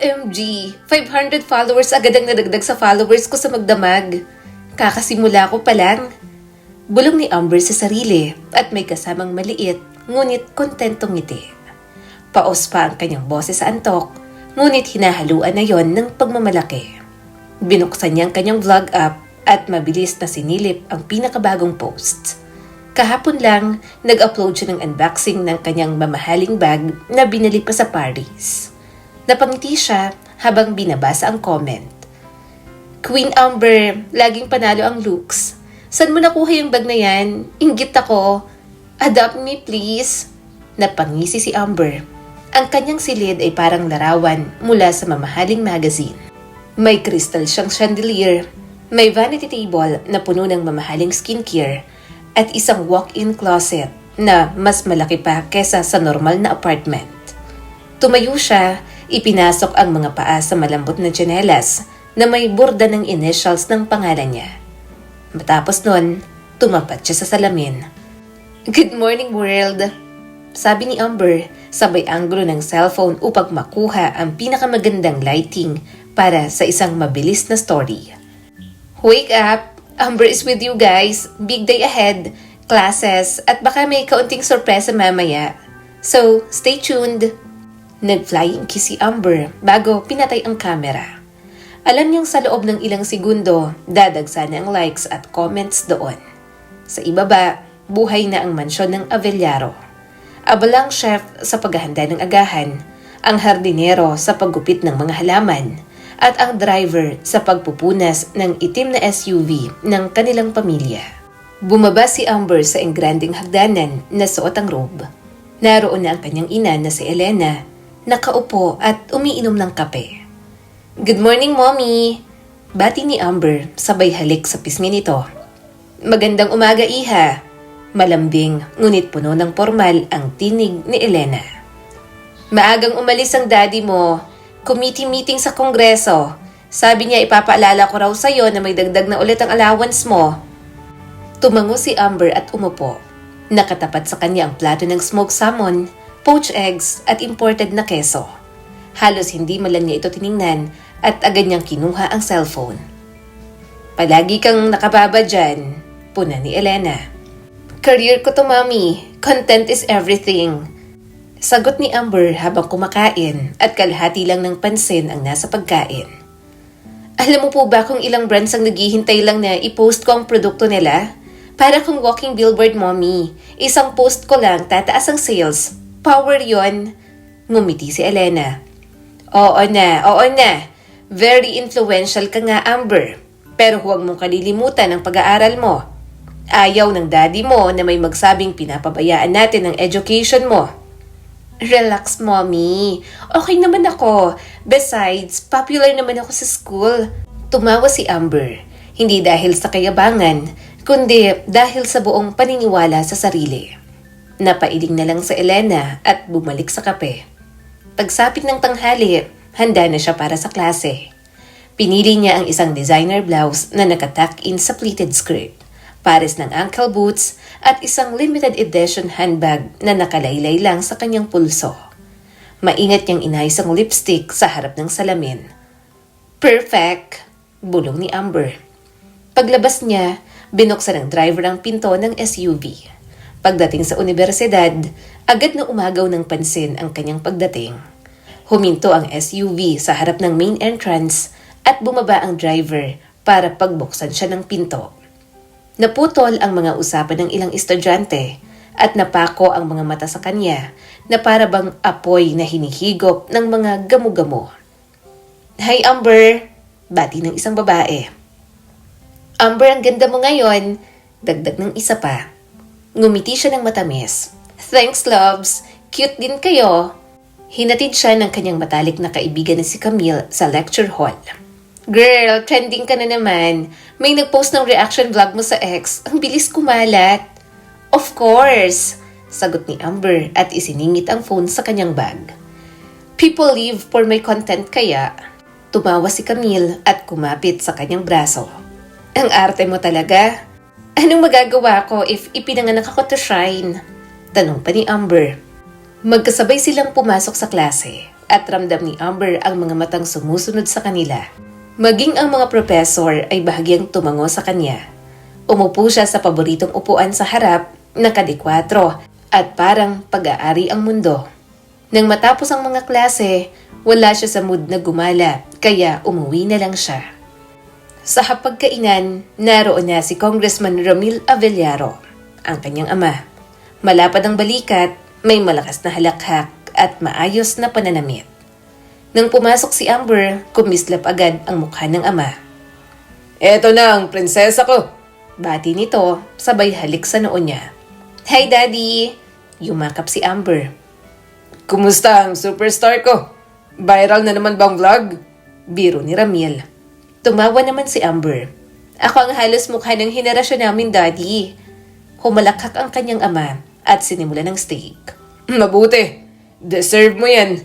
OMG, 500 followers agad ang nadagdag sa followers ko sa magdamag. Kakasimula ko pa lang. Bulong ni Amber sa sarili at may kasamang maliit, ngunit kontentong ngiti. Paos pa ang kanyang boses sa antok, ngunit hinahaluan na yon ng pagmamalaki. Binuksan niya ang kanyang vlog app at mabilis na sinilip ang pinakabagong post. Kahapon lang, nag-upload siya ng unboxing ng kanyang mamahaling bag na binili pa sa Paris. Napangiti siya habang binabasa ang comment. Queen Amber, laging panalo ang looks. Saan mo nakuha yung bag na yan? Inggit ako. Adopt me please. Napangisi si Amber. Ang kanyang silid ay parang larawan mula sa mamahaling magazine. May crystal siyang chandelier, may vanity table na puno ng mamahaling skincare, at isang walk-in closet na mas malaki pa kesa sa normal na apartment. Tumayo siya, ipinasok ang mga paa sa malambot na tsinelas na may borda ng initials ng pangalan niya. Matapos nun, tumapat siya sa salamin. Good morning world! Sabi ni Amber, sabay anggulo ng cellphone upang makuha ang pinakamagandang lighting para sa isang mabilis na story. Wake up! Amber is with you guys. Big day ahead. Classes at baka may kaunting sorpresa mamaya. So, stay tuned. Nag-flying kiss si Amber bago pinatay ang camera. Alam niyang sa loob ng ilang segundo, dadagsa na ang likes at comments doon. Sa ibaba, buhay na ang mansyon ng Avellaro. Abalang chef sa paghahanda ng agahan, ang hardinero sa paggupit ng mga halaman, at ang driver sa pagpupunas ng itim na SUV ng kanilang pamilya. Bumaba si Amber sa engranding hagdanan na suot ang robe. Naroon na ang kanyang ina na si Elena, nakaupo at umiinom ng kape. Good morning, Mommy! Bati ni Amber sabay halik sa pisngi nito. Magandang umaga, Iha! Malambing ngunit puno ng formal ang tinig ni Elena. Maagang umalis ang daddy mo. Committee meeting sa kongreso. Sabi niya ipapaalala ko raw sa'yo na may dagdag na ulit ang allowance mo. Tumango si Amber at umupo. Nakatapat sa kanya ang plato ng smoked salmon, poached eggs at imported na keso. Halos hindi man lang niya ito tiningnan at agad niyang kinuha ang cellphone. Palagi kang nakababa dyan, puna ni Elena. Career ko to, Mommy. Content is everything. Sagot ni Amber habang kumakain at kalahati lang ng pansin ang nasa pagkain. Alam mo po ba kung ilang brands ang naghihintay lang na i-post ko ang produkto nila? Para kung walking billboard, Mommy. Isang post ko lang, tataas ang sales. Power yon. Ngumiti si Elena. Oo na. Very influential ka nga, Amber. Pero huwag mong kalilimutan ang pag-aaral mo. Ayaw ng daddy mo na may magsabing pinapabayaan natin ang education mo. Relax, Mommy. Okay naman ako. Besides, popular naman ako sa school. Tumawa si Amber. Hindi dahil sa kayabangan, kundi dahil sa buong paniniwala sa sarili. Napailing na lang sa Elena at bumalik sa kape. Pagsapit ng tanghali, handa na siya para sa klase. Pinili niya ang isang designer blouse na nakatuck-in sa pleated skirt, pares ng ankle boots at isang limited edition handbag na nakalaylay lang sa kanyang pulso. Maingat niyang inayos ang lipstick sa harap ng salamin. Perfect! Bulong ni Amber. Paglabas niya, binuksan ng driver ang pinto ng SUV. Pagdating sa universidad, agad na umagaw ng pansin ang kanyang pagdating. Huminto ang SUV sa harap ng main entrance at bumaba ang driver para pagbuksan siya ng pinto. Naputol ang mga usapan ng ilang estudyante at napako ang mga mata sa kanya na para bang apoy na hinihigop ng mga gamo-gamo. Hi, Amber! Bati ng isang babae. Amber, ang ganda mo ngayon! Dagdag ng isa pa. Ngumiti siya ng matamis. Thanks, loves! Cute din kayo! Hinatid siya ng kanyang matalik na kaibigan na si Camille sa lecture hall. Girl, trending ka na naman. May nagpost ng reaction vlog mo sa ex. Ang bilis kumalat. Of course, sagot ni Amber at isiningit ang phone sa kanyang bag. People live for my content kaya. Tumawa si Camille at kumapit sa kanyang braso. Ang arte mo talaga. Anong magagawa ko if ipinanganak ako to shine? Tanong pa ni Amber. Magkasabay silang pumasok sa klase at ramdam ni Amber ang mga matang sumusunod sa kanila. Maging ang mga professor ay bahagyang tumango sa kanya. Umupo siya sa paboritong upuan sa harap, nakadikwatro, at parang pag-aari ang mundo. Nang matapos ang mga klase, wala siya sa mood na gumala, kaya umuwi na lang siya. Sa hapagkainan, naroon na si Congressman Ramil Avellaro, ang kanyang ama. Malapad ang balikat, may malakas na halakhak at maayos na pananamit. Nang pumasok si Amber, kumislap agad ang mukha ng ama. "Eto na ang prinsesa ko!" Bati nito, sabay halik sa noo niya. "Hi, Daddy!" Yumakap si Amber. "Kumusta ang superstar ko? Viral na naman bang vlog?" Biro ni Ramil. Tumawa naman si Amber. "Ako ang halos mukha ng henerasyon namin, Daddy." Humalakhak ang kanyang ama at sinimula ng steak. "Mabuti. Deserve mo yan."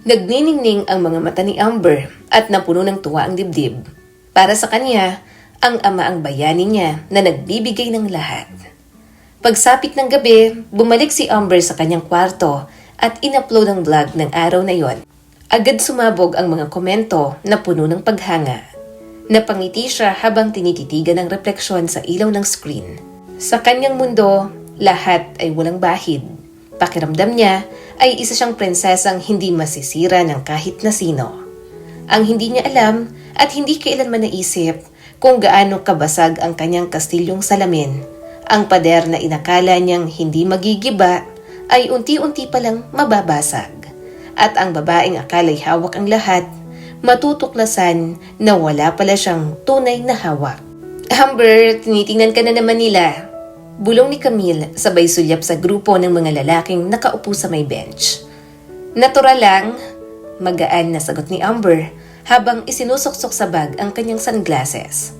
Nagniningning ang mga mata ni Amber at napuno ng tuwa ang dibdib. Para sa kanya, ang ama ang bayani niya na nagbibigay ng lahat. Pagsapit ng gabi, bumalik si Amber sa kanyang kwarto at in-upload ang vlog ng araw na yon. Agad sumabog ang mga komento na puno ng paghanga. Napangiti siya habang tinititigan ang refleksyon sa ilaw ng screen. Sa kanyang mundo, lahat ay walang bahid. Pakiramdam niya ay isa siyang prinsesang hindi masisira ng kahit na sino. Ang hindi niya alam at hindi kailanman naisip kung gaano kabasag ang kanyang kastilyong salamin. Ang pader na inakala niyang hindi magigiba ay unti-unti palang mababasag. At ang babaeng akala'y hawak ang lahat, matutuklasan na wala pala siyang tunay na hawak. "Amber, tinitingnan ka na naman nila." Bulong ni Camille sabay sulyap sa grupo ng mga lalaking nakaupo sa may bench. "Natural lang," magaan na sagot ni Amber habang isinusuksok sa bag ang kanyang sunglasses.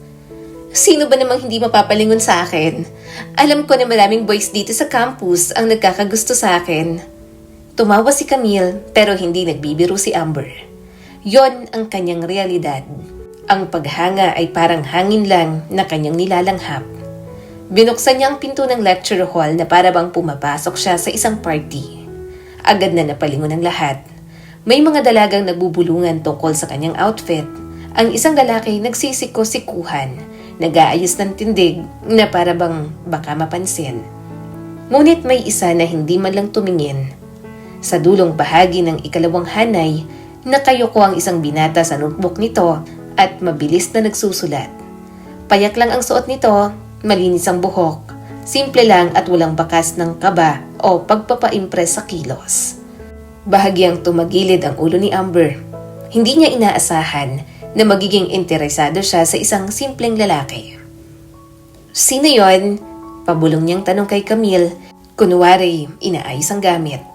"Sino ba namang hindi mapapalingon sa akin? Alam ko na maraming boys dito sa campus ang nagkakagusto sa akin." Tumawa si Camille pero hindi nagbibiro si Amber. Yon ang kanyang realidad. Ang paghanga ay parang hangin lang na kanyang nilalanghap. Binuksan niya ang pinto ng lecture hall na para bang pumapasok siya sa isang party. Agad na napalingon ang lahat. May mga dalagang nagbubulungan tungkol sa kanyang outfit. Ang isang lalaki nagsisiko-sikuhan, nag-aayos ng tindig na para bang baka mapansin. Ngunit may isa na hindi man lang tumingin. Sa dulong bahagi ng ikalawang hanay, nakayuko ang isang binata sa notebook nito at mabilis na nagsusulat. Payak lang ang suot nito, malinis ang buhok, simple lang at walang bakas ng kaba o pagpapa-impress sa kilos. Bahagyang tumagilid ang ulo ni Amber. Hindi niya inaasahan na magiging interesado siya sa isang simpleng lalaki. "Sino yon?" Pabulong niyang tanong kay Camille, kunwari inaayos ang gamit.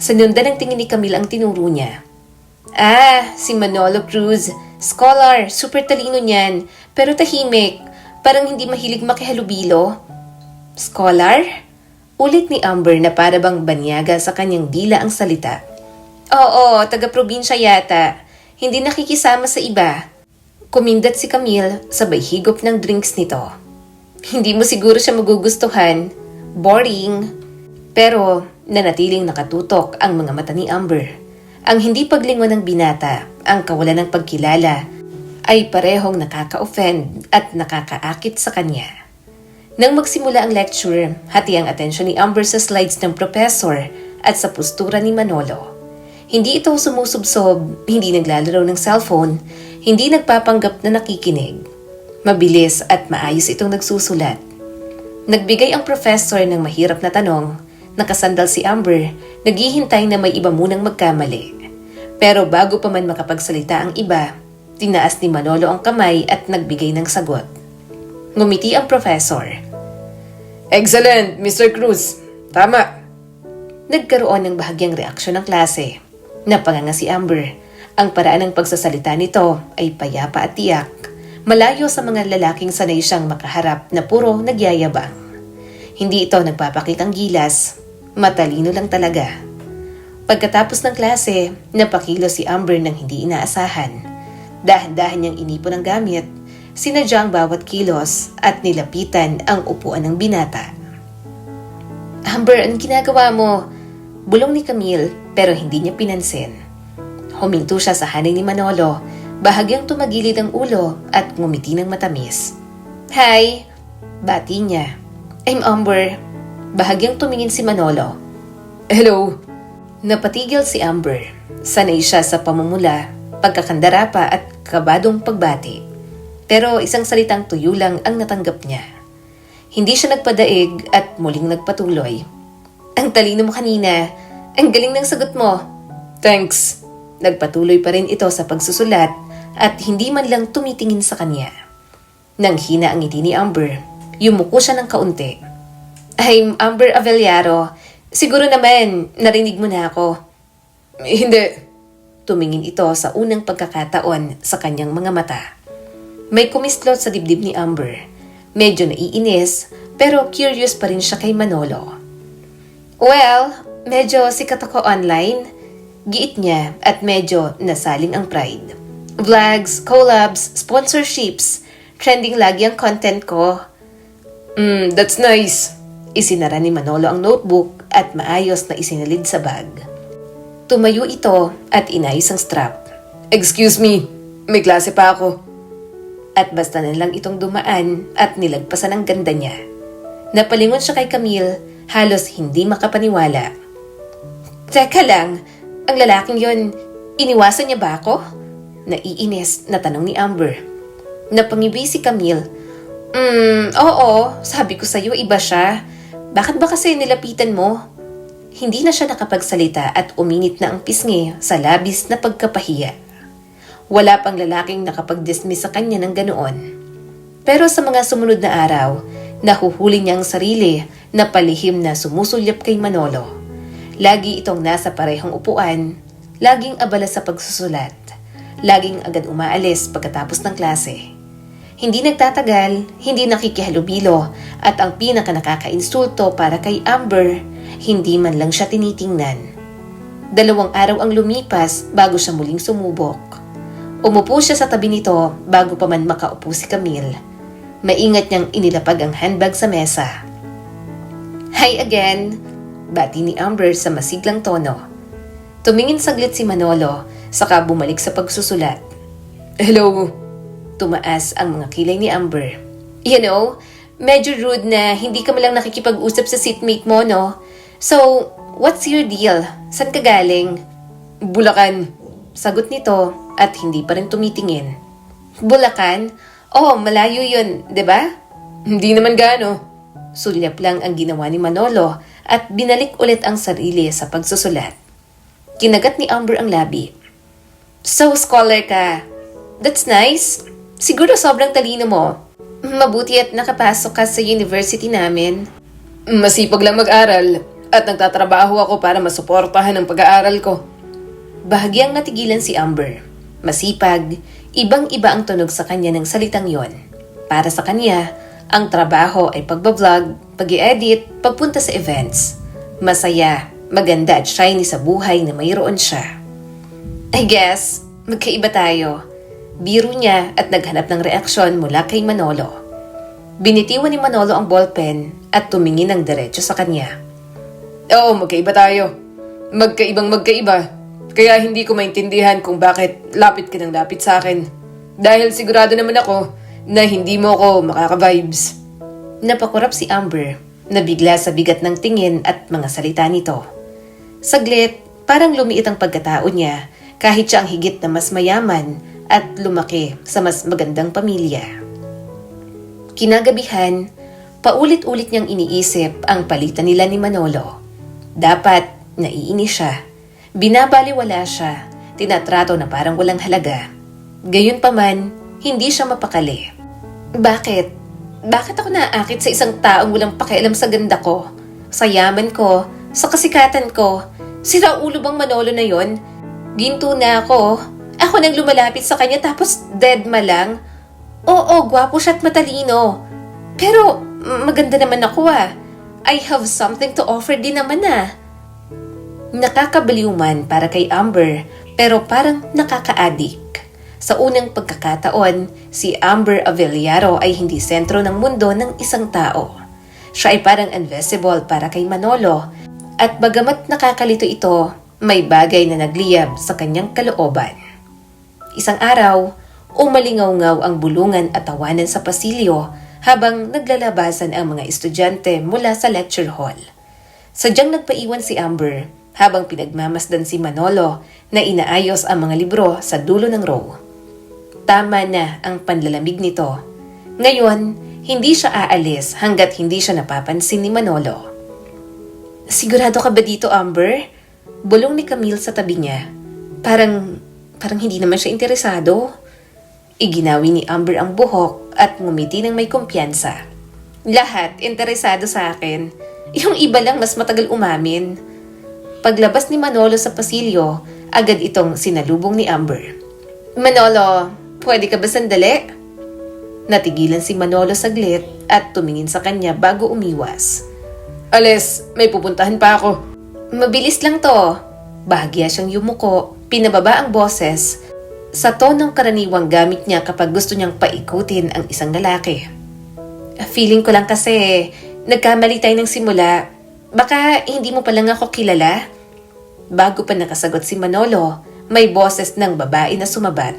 Sanundan ng tingin ni Camille ang tinuro niya. Si Manolo Cruz. Scholar, super talino niyan, pero tahimik. Parang hindi mahilig makihalubilo." "Scholar?" Ulit ni Amber na para bang banyaga sa kanyang dila ang salita. "Oo, taga-probinsya yata. Hindi nakikisama sa iba." Kumindat si Camille sabay higop ng drinks nito. "Hindi mo siguro siya magugustuhan. Boring." Pero nanatiling nakatutok ang mga mata ni Amber. Ang hindi paglingon ng binata, ang kawalan ng pagkilala, ay parehong nakaka-offend at nakakaakit sa kanya. Nang magsimula ang lecture, hati ang atensyon ni Amber sa slides ng professor at sa postura ni Manolo. Hindi ito sumusubsob, hindi naglalaro ng cellphone, hindi nagpapanggap na nakikinig. Mabilis at maayos itong nagsusulat. Nagbigay ang professor ng mahirap na tanong. Nakasandal si Amber, naghihintay na may iba munang magkamali. Pero bago pa man makapagsalita ang iba, tinaas ni Manolo ang kamay at nagbigay ng sagot. Ngumiti ang professor. "Excellent, Mr. Cruz. Tama." Nagkaroon ng bahagyang reaksyon ng klase. Napanganga si Amber. Ang paraan ng pagsasalita nito ay payapa at tiyak. Malayo sa mga lalaking sanay siyang makaharap na puro nagyayabang. Hindi ito nagpapakitang gilas. Matalino lang talaga. Pagkatapos ng klase, napakilo si Amber ng hindi inaasahan. Dahan-dahan niyang inipon ang gamit, sinadya ang bawat kilos at nilapitan ang upuan ng binata. "Amber, anong ginagawa mo?" Bulong ni Camille pero hindi niya pinansin. Huminto siya sa hanay ni Manolo, bahagyang tumagilid ang ulo at ngumiti ng matamis. Hi! Bati niya. I'm Amber. Bahagyang tumingin si Manolo. Hello! Napatigil si Amber. Sanay siya sa pamumula, pagkakandara pa at kabadong pagbati. Pero isang salitang tuyo lang ang natanggap niya. Hindi siya nagpadaig at muling nagpatuloy. Ang talino mo kanina. Ang galing ng sagot mo. Thanks. Nagpatuloy pa rin ito sa pagsusulat at hindi man lang tumitingin sa kanya. Nang hina ang ngiti ni Amber, yumuko siya ng kaunti. I'm Amber Avellaro. Siguro naman, narinig mo na ako. Hindi. Tumingin ito sa unang pagkakataon sa kanyang mga mata. May kumislot sa dibdib ni Amber. Medyo naiinis, pero curious pa rin siya kay Manolo. Well, medyo sikat ako online. Giit niya at medyo nasaling ang pride. Vlogs, collabs, sponsorships. Trending lagi ang content ko. That's nice. Isinara ni Manolo ang notebook at maayos na isinalid sa bag. Tumayo ito at inayos ang strap. Excuse me, may klase pa ako. At basta na lang itong dumaan at nilagpasan ang ganda niya. Napalingon siya kay Camille, halos hindi makapaniwala. Teka lang, ang lalaking yon, iniwasan niya ba ako? Naiinis na tanong ni Amber. Napangibi si Camille. Oo, sabi ko sa'yo iba siya. Bakit ba kasi nilapitan mo? Hindi na siya nakapagsalita at uminit na ang pisngi sa labis na pagkapahiya. Wala pang lalaking nakapag-dismiss sa kanya ng ganoon. Pero sa mga sumunod na araw, nahuhuli niya ang sarili na palihim na sumusulyap kay Manolo. Lagi itong nasa parehong upuan, laging abala sa pagsusulat, laging agad umaalis pagkatapos ng klase. Hindi nagtatagal, hindi nakikihalubilo at ang pinaka nakakainsulto para kay Amber, hindi man lang siya tinitingnan. 2 araw ang lumipas bago siya muling sumubok. Umupo siya sa tabi nito bago pa man makaupo si Camille. Maingat niyang inilapag ang handbag sa mesa. Hi again, bati ni Amber sa masiglang tono. Tumingin saglit si Manolo, saka bumalik sa pagsusulat. Hello. Tumaas ang mga kilay ni Amber. You know, medyo rude na hindi ka malang nakikipag-usap sa seatmate mo, no? So, what's your deal? San ka galing? Bulacan. Sagot nito at hindi pa rin tumitingin. Bulacan? Oh, malayo yun, 'di ba? Hindi naman gaano. Sulyap lang ang ginawa ni Manolo at binalik ulit ang sarili sa pagsusulat. Kinagat ni Amber ang labi. So, scholar ka. That's nice. Siguro sobrang talino mo. Mabuti at nakapasok ka sa university namin. Masipag lang mag-aral at nagtatrabaho ako para masuportahan ang pag-aaral ko. Bahagyang natigilan si Amber. Masipag, ibang-iba ang tunog sa kanya ng salitang yon. Para sa kanya, ang trabaho ay pagbablog, pag-i-edit, pagpunta sa events. Masaya, maganda at shiny sa buhay na mayroon siya. I guess, magkaiba tayo. Biro niya at naghanap ng reaksyon mula kay Manolo. Binitiwan ni Manolo ang ballpen at tumingin ng diretso sa kanya. Oo, magkaiba tayo. Magkaibang magkaiba. Kaya hindi ko maintindihan kung bakit lapit ka ng lapit sa akin. Dahil sigurado naman ako na hindi mo ako makaka-vibes. Napakurap si Amber, nabigla sa bigat ng tingin at mga salita nito. Saglit, parang lumiit ang pagkatao niya kahit siya ang higit na mas mayaman at lumaki sa mas magandang pamilya. Kinagabihan, paulit-ulit niyang iniisip ang palitan nila ni Manolo. Dapat naiinis siya. Binabaliwala siya, tinatrato na parang walang halaga. Gayunpaman, hindi siya mapakali. Bakit? Bakit ako naaakit sa isang taong walang pakialam sa ganda ko, sa yaman ko, sa kasikatan ko? Sira ulo bang Manolo na yon? Ginto na ako. Ako nang lumalapit sa kanya tapos dead ma lang. Oo, gwapo siya at matalino. Pero maganda naman ako ah. I have something to offer din naman ah. Nakakabaliw man para kay Amber, pero parang nakaka-addict. Sa unang pagkakataon, si Amber Avellaro ay hindi sentro ng mundo ng isang tao. Siya ay parang invisible para kay Manolo, at bagamat nakakalito ito, May bagay na nagliyab sa kanyang kalooban. Isang araw, umalingaw-ngaw ang bulungan at tawanan sa pasilyo habang naglalabasan ang mga estudyante mula sa lecture hall. Sadyang nagpaiwan si Amber habang pinagmamasdan si Manolo na inaayos ang mga libro sa dulo ng row. Tama na ang panlalamig nito. Ngayon, hindi siya aalis hanggat hindi siya napapansin ni Manolo. Sigurado ka ba dito, Amber? Bulong ni Camille sa tabi niya. Parang hindi naman siya interesado. Iginawi ni Amber ang buhok at ngumiti ng may kumpiyansa. Lahat interesado sa akin. Yung iba lang mas matagal umamin. Paglabas ni Manolo sa pasilyo, agad itong sinalubong ni Amber. Manolo, pwede ka ba sandali? Natigilan si Manolo saglit at tumingin sa kanya bago umiwas. Alis, may pupuntahan pa ako. Mabilis lang to. Bahagya siyang yumuko, pinababa ang boses sa tonong karaniwang gamit niya kapag gusto niyang paikutin ang isang lalaki. Feeling ko lang kasi nagkamali tayo ng simula. Baka hindi mo pa lang ako kilala? Bago pa nakasagot si Manolo, may boses ng babae na sumabat.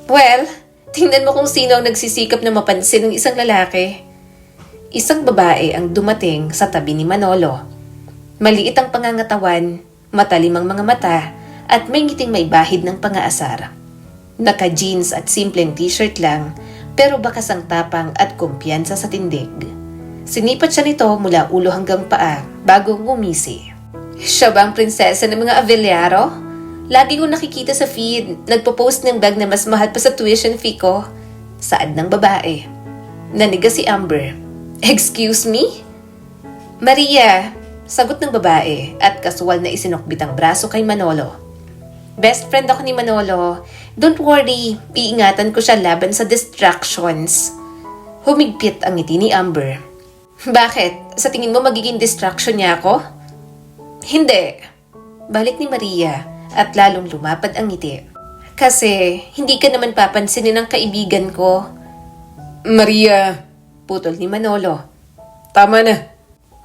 Well, tingnan mo kung sino ang nagsisikap na mapansin ng isang lalaki. Isang babae ang dumating sa tabi ni Manolo. Maliit ang pangangatawan, matalim ang mga mata, at may ngiting may bahid ng pangaasar. Naka-jeans at simpleng t-shirt lang, pero bakas ang tapang at kumpiyansa sa tindig. Sinipat siya nito mula ulo hanggang paa bago ngumisi. Siya ba ang prinsesa ng mga Avellaro? Lagi kong nakikita sa feed, nagpo-post ng bag na mas mahal pa sa tuition fee ko. Saad ng babae. Naniga si Amber. Excuse me? Maria, sagot ng babae at kasuwal na isinukbit ang braso kay Manolo. Best friend ako ni Manolo. Don't worry, iingatan ko siya laban sa distractions. Humigpit ang ngiti ni Amber. Bakit? Sa tingin mo magiging distraction niya ako? Hindi. Balik ni Maria at lalong lumapad ang ngiti. Kasi hindi ka naman papansinin ng kaibigan ko. Maria, putol ni Manolo. Tama na.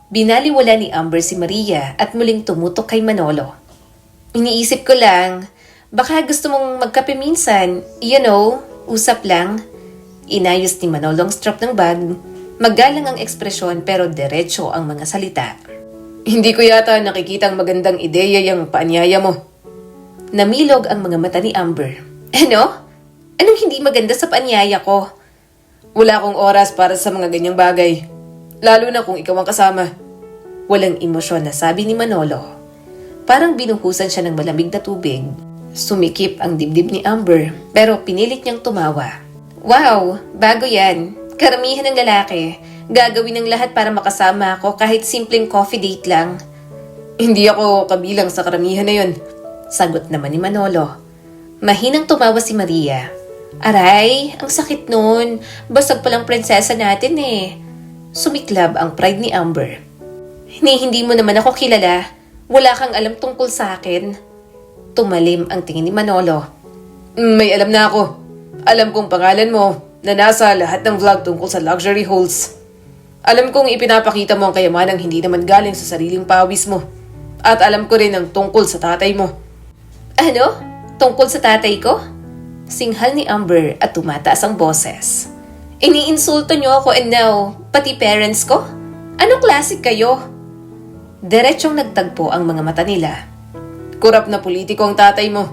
Binaliwala ni Amber si Maria at muling tumutok kay Manolo. Iniisip ko lang, baka gusto mong magkape minsan, usap lang. Inayos ni Manolo ang strap ng bag. Magalang ang ekspresyon pero diretso ang mga salita. Hindi ko yata nakikita ang magandang ideya yung paanyaya mo. Namilog ang mga mata ni Amber. Ano? Anong hindi maganda sa paanyaya ko? Wala akong oras para sa mga ganyang bagay. Lalo na kung ikaw ang kasama. Walang emosyon na sabi ni Manolo. Parang binuhusan siya ng malamig na tubig. Sumikip ang dibdib ni Amber pero pinilit niyang tumawa. Wow, bago yan. Karamihan ng lalaki. Gagawin ng lahat para makasama ako kahit simpleng coffee date lang. Hindi ako kabilang sa karamihan na yun. Sagot naman ni Manolo. Mahinang tumawa si Maria. Aray, ang sakit nun. Basag palang prinsesa natin eh. Sumiklab ang pride ni Amber. Hindi mo naman ako kilala. Wala kang alam tungkol sa akin. Tumalim ang tingin ni Manolo. May alam na ako. Alam kong pangalan mo na nasa lahat ng vlog tungkol sa luxury halls. Alam kong ipinapakita mo ang kayamanang hindi naman galing sa sariling pawis mo. At alam ko rin ang tungkol sa tatay mo. Ano? Tungkol sa tatay ko? Singhal ni Amber at tumataas ang boses. Iniinsulto niyo ako and now, pati parents ko? Anong klase kayo? Diretsyong nagtagpo ang mga mata nila. Kurap na politiko ang tatay mo.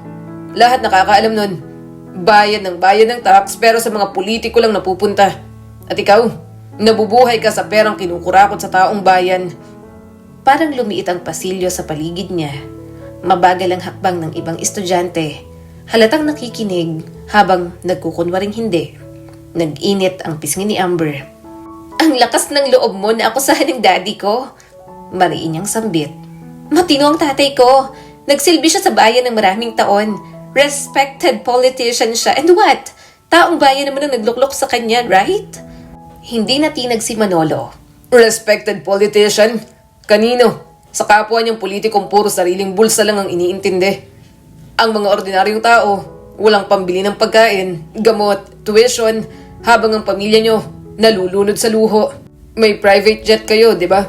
Lahat nakakaalam nun. Bayad ng tax pero sa mga politiko lang napupunta. At ikaw, nabubuhay ka sa perang kinukurakot sa taong bayan. Parang lumiit ang pasilyo sa paligid niya. Mabagal ang hakbang ng ibang estudyante. Halatang nakikinig habang nagkukunwaring hindi. Nag-init ang pisngi ni Amber. Ang lakas ng loob mo na akusahan ng daddy ko. Mariin niyang sambit. Matino ang tatay ko. Nagsilbi siya sa bayan ng maraming taon. Respected politician siya. And what? Taong bayan naman ang nagluklok sa kanya, right? Hindi natinag si Manolo. Respected politician? Kanino? Sa kapwa niyang politikong puro sariling bulsa lang ang iniintindi. Ang mga ordinaryong tao, walang pambili ng pagkain, gamot, tuition, habang ang pamilya niyo nalulunod sa luho. May private jet kayo, di ba?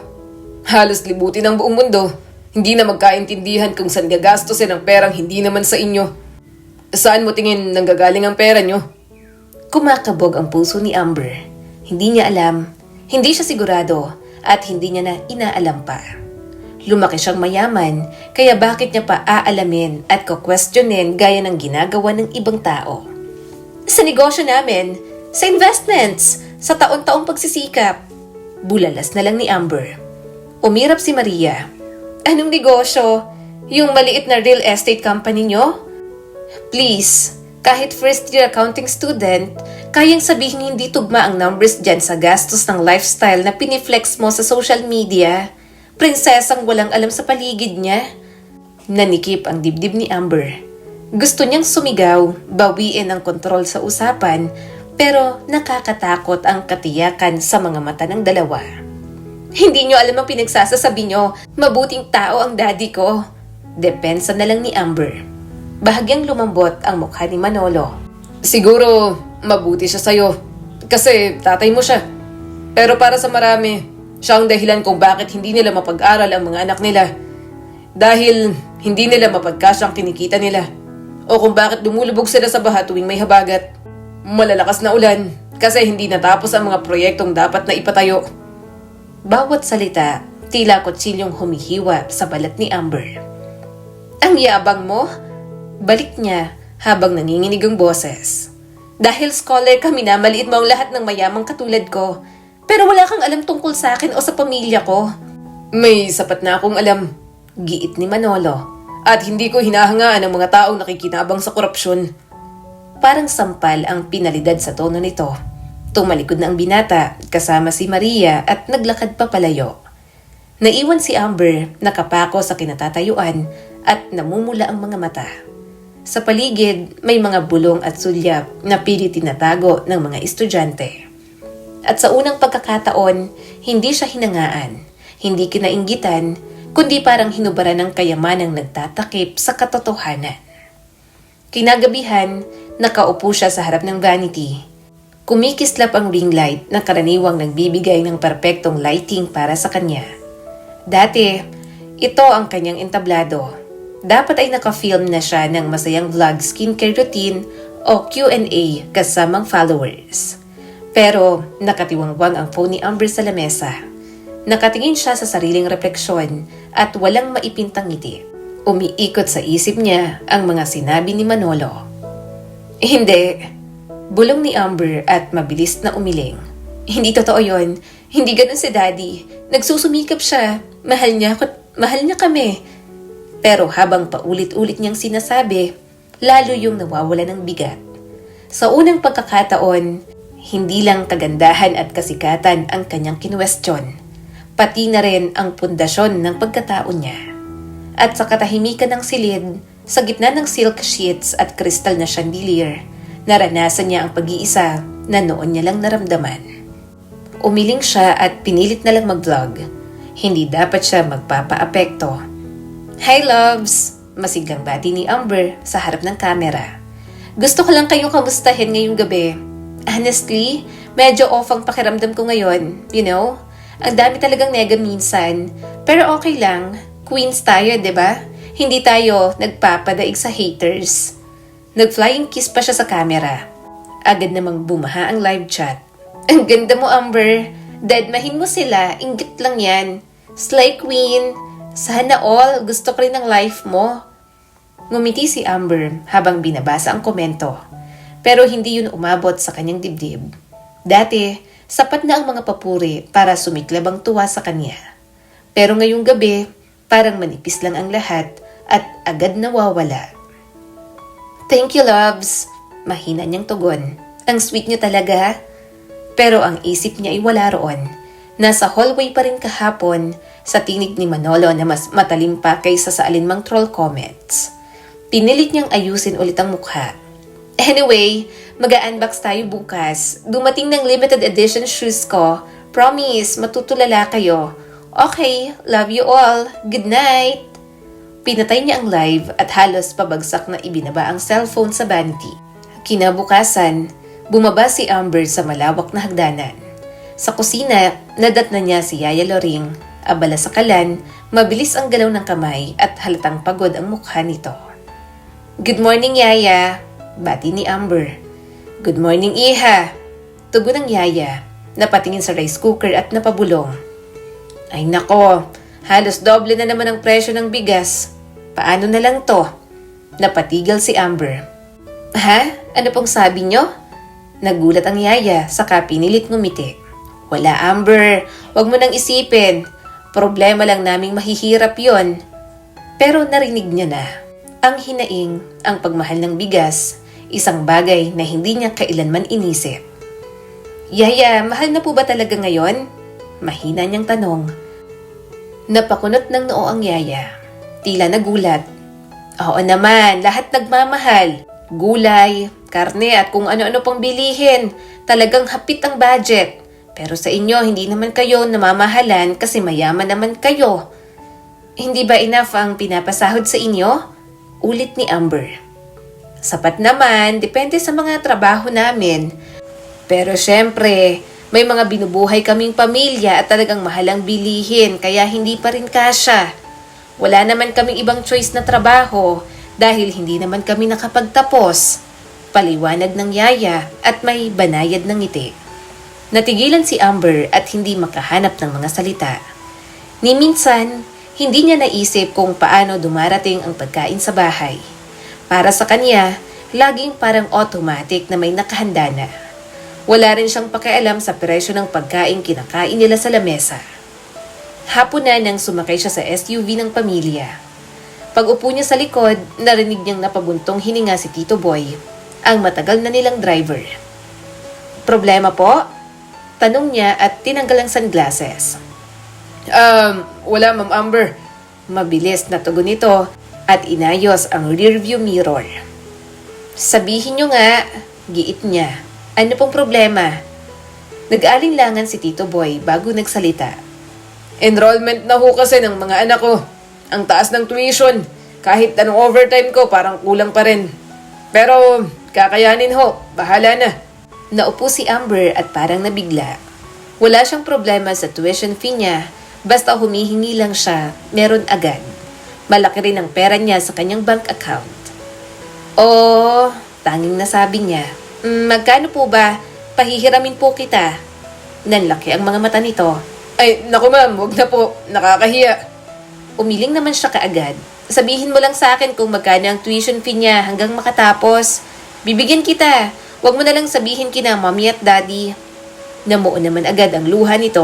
Halos libutin ang buong mundo. Hindi na magkaintindihan kung saan gagastusin ang perang hindi naman sa inyo. Saan mo tingin nanggagaling ang pera nyo? Kumakabog ang puso ni Amber. Hindi niya alam, hindi siya sigurado, at hindi niya na inaalam pa. Lumaki siyang mayaman, kaya bakit niya pa aalamin at kukwestiyonin gaya ng ginagawa ng ibang tao? Sa negosyo namin, sa investments, sa taon-taong pagsisikap. Bulalas na lang ni Amber. Umirap si Maria. Anong negosyo? Yung maliit na real estate company nyo? Please, kahit first year accounting student, kayang sabihin hindi tugma ang numbers dyan sa gastos ng lifestyle na piniflex mo sa social media. Prinsesang walang alam sa paligid niya. Nanikip ang dibdib ni Amber. Gusto niyang sumigaw, bawiin ang kontrol sa usapan, pero nakakatakot ang katiyakan sa mga mata ng dalawa. Hindi niyo alam ang pinagsasasabi niyo, mabuting tao ang daddy ko. Depensa na lang ni Amber. Bahagyang lumambot ang mukha ni Manolo. Siguro mabuti siya sa'yo kasi tatay mo siya. Pero para sa marami, siya ang dahilan kung bakit hindi nila mapag-aral ang mga anak nila. Dahil hindi nila mapagkasya ang kinikita nila. O kung bakit lumulubog sila sa baha tuwing may habagat. Malalakas na ulan kasi hindi natapos ang mga proyektong dapat na ipatayo. Bawat salita, tila kutsilyong humihiwa sa balat ni Amber. Ang yabang mo? Balik niya habang nanginginig ang boses. Dahil scholar kami na maliit mo ang lahat ng mayamang katulad ko. Pero wala kang alam tungkol sa akin o sa pamilya ko. May sapat na akong alam, giit ni Manolo. At hindi ko hinahangaan ang mga taong nakikinabang sa korupsyon. Parang sampal ang pinalidad sa tono nito. Tumalikod na ang binata kasama si Maria at naglakad pa palayo. Naiwan si Amber nakapako sa kinatatayuan at namumula ang mga mata. Sa paligid, may mga bulong at sulyap na pilit tinatago ng mga estudyante. At sa unang pagkakataon, hindi siya hinangaan, hindi kinainggitan, kundi parang hinubaran ng kayamanang nagtatakip sa katotohanan. Kinagabihan, nakaupo siya sa harap ng vanity. Kumikislap ang ring light na karaniwang nagbibigay ng perpektong lighting para sa kanya. Dati, ito ang kanyang entablado. Dapat ay naka-film na siya ng masayang vlog skincare routine o Q&A kasamang followers. Pero nakatiwangwang ang phone ni Amber sa lamesa. Nakatingin siya sa sariling refleksyon at walang maipintang ngiti. Umiikot sa isip niya ang mga sinabi ni Manolo. Hindi. Bulong ni Amber at mabilis na umiling. Hindi totoo yon. Hindi ganun si Daddy. Nagsusumikap siya. Mahal niya kami. Pero habang paulit-ulit niyang sinasabi, lalo yung nawawala ng bigat. Sa unang pagkakataon, hindi lang kagandahan at kasikatan ang kanyang kinwestiyon. Pati na rin ang pundasyon ng pagkatao niya. At sa katahimikan ng silid, sa gitna ng silk sheets at kristal na chandelier, naranasan niya ang pag-iisa na noon niya lang naramdaman. Umiling siya at pinilit na lang mag-vlog. Hindi dapat siya magpapaapekto. Hi loves! Masiglang bati ni Amber sa harap ng kamera. Gusto ko lang kayong kamustahin ngayong gabi. Honestly, medyo off ang pakiramdam ko ngayon, you know? Ang dami talagang nega minsan. Pero okay lang, queens tayo, 'di ba? Hindi tayo nagpapadaig sa haters. Nag-flying kiss pa siya sa camera. Agad namang bumaha ang live chat. Ang ganda mo, Amber. Deadmahin mo sila. Inggit lang yan. Slay queen. Sana all. Gusto ko rin ng life mo. Ngumiti si Amber habang binabasa ang komento. Pero hindi yun umabot sa kanyang dibdib. Dati, sapat na ang mga papuri para sumiklab ang tuwa sa kanya. Pero ngayong gabi, parang manipis lang ang lahat at agad nawawala. Thank you, loves. Mahina niyang tugon. Ang sweet niyo talaga. Pero ang isip niya ay wala roon. Nasa hallway pa rin kahapon sa tinig ni Manolo na mas matalim pa kaysa sa alinmang troll comments. Pinilit niyang ayusin ulit ang mukha. Anyway, mag-unbox tayo bukas. Dumating ng limited edition shoes ko. Promise, matutulala kayo. Okay, love you all. Good night. Pinatay niya ang live at halos pabagsak na ibinaba ang cellphone sa vanity. Kinabukasan, bumaba si Amber sa malawak na hagdanan. Sa kusina, nadatnan niya si Yaya Loring, abala sa kalan, Mabilis ang galaw ng kamay at halatang pagod ang mukha nito. "Good morning, Yaya," bati ni Amber. "Good morning, Iha," tugon ng Yaya. Napatingin sa rice cooker at napabulong. "Ay nako, halos doble na naman ang presyo ng bigas. Paano na lang to?" Napatigil si Amber. "Ha? Ano pong sabi nyo?" Nagulat ang Yaya, saka pinilit ngumiti. "Wala, Amber. Huwag mo nang isipin. Problema lang naming mahihirap yon." Pero narinig niya na. Ang hinaing, ang pagmahal ng bigas, isang bagay na hindi niya kailanman inisip. "Yaya, mahal na po ba talaga ngayon?" Mahina niyang tanong. Napakunot ng noo ang Yaya. Tila nagulat. "Oo naman, lahat nagmamahal. Gulay, karne at kung ano-ano pang bilihin. Talagang hapit ang budget. Pero sa inyo, hindi naman kayo namamahalan kasi mayaman naman kayo. Hindi ba enough ang pinapasahod sa inyo?" Ulit ni Amber. "Sapat naman, depende sa mga trabaho namin. Pero syempre, may mga binubuhay kaming pamilya at talagang mahal ang bilihin kaya hindi pa rin kasya. Wala naman kaming ibang choice na trabaho dahil hindi naman kami nakapagtapos." Paliwanag ng Yaya at may banayad ng ngiti. Natigilan si Amber at hindi makahanap ng mga salita. Ni minsan, hindi niya naisip kung paano dumarating ang pagkain sa bahay. Para sa kanya, laging parang automatic na may nakahanda na. Wala rin siyang pakialam sa presyo ng pagkain kinakain nila sa lamesa. Hapon na nang sumakay siya sa SUV ng pamilya. Pag upo niya sa likod, narinig niyang napabuntong hininga si Tito Boy, ang matagal na nilang driver. "Problema po?" Tanong niya at tinanggal ang sunglasses. Wala, Ma'am Amber." Mabilis na tugon nito at inayos ang rearview mirror. "Sabihin niyo nga," giit niya. "Ano pong problema?" Nag-alinlangan si Tito Boy bago nagsalita. Enrollment na ho kasi ng mga anak ko. Ang taas ng tuition. Kahit anong overtime ko, parang kulang pa rin. Pero kakayanin ho. Bahala na. Naupo si Amber at parang nabigla. Wala siyang problema sa tuition fee niya. Basta humihingi lang siya, meron agad. Malaki rin ang pera niya sa kanyang bank account. "Oh," tanging nasabi niya. Magkano po ba? Pahihiramin po kita." Nanlaki ang mga mata nito. Ay, naku ma'am, wag na po. Nakakahiya. Umiling naman siya kaagad. "Sabihin mo lang sa akin kung magkano ang tuition fee niya hanggang makatapos. Bibigyan kita. Huwag mo na lang sabihin kina mommy at daddy." Namuo naman agad ang luha nito.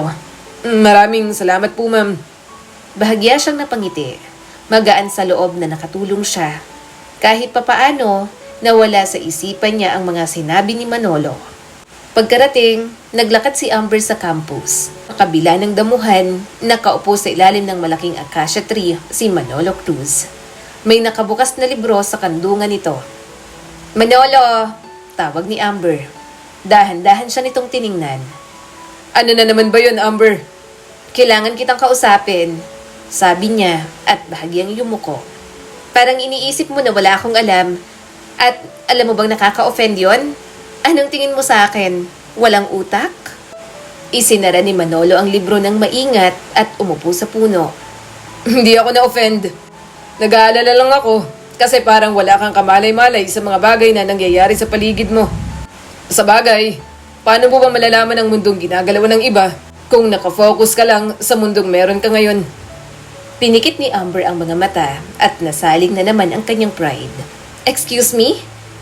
Maraming salamat po ma'am. Bahagya siyang napangiti. Magaan sa loob na nakatulong siya. Kahit papaano, nawala sa isipan niya ang mga sinabi ni Manolo. Pagkarating, naglakad si Amber sa campus. Sa kabila ng damuhan, nakaupo sa ilalim ng malaking acacia tree si Manolo Cruz. May nakabukas na libro sa kandungan nito. "Manolo!" tawag ni Amber. Dahan-dahan siya nitong tiningnan. Ano na naman ba yun, Amber? "Kailangan kitang kausapin," sabi niya at bahagyang yumuko. "Parang iniisip mo na wala akong alam. At alam mo bang nakaka-offend yon? Anong tingin mo sa akin? Walang utak?" Isinara ni Manolo ang libro ng maingat at umupo sa puno. Hindi ako na-offend. Nag-aalala lang ako kasi parang wala kang kamalay-malay sa mga bagay na nangyayari sa paligid mo. Sa bagay, paano mo ba malalaman ang mundong ginagalawan ng iba kung nakafocus ka lang sa mundong meron ka ngayon? Pinikit ni Amber ang mga mata at nasaling na naman ang kanyang pride. "Excuse me?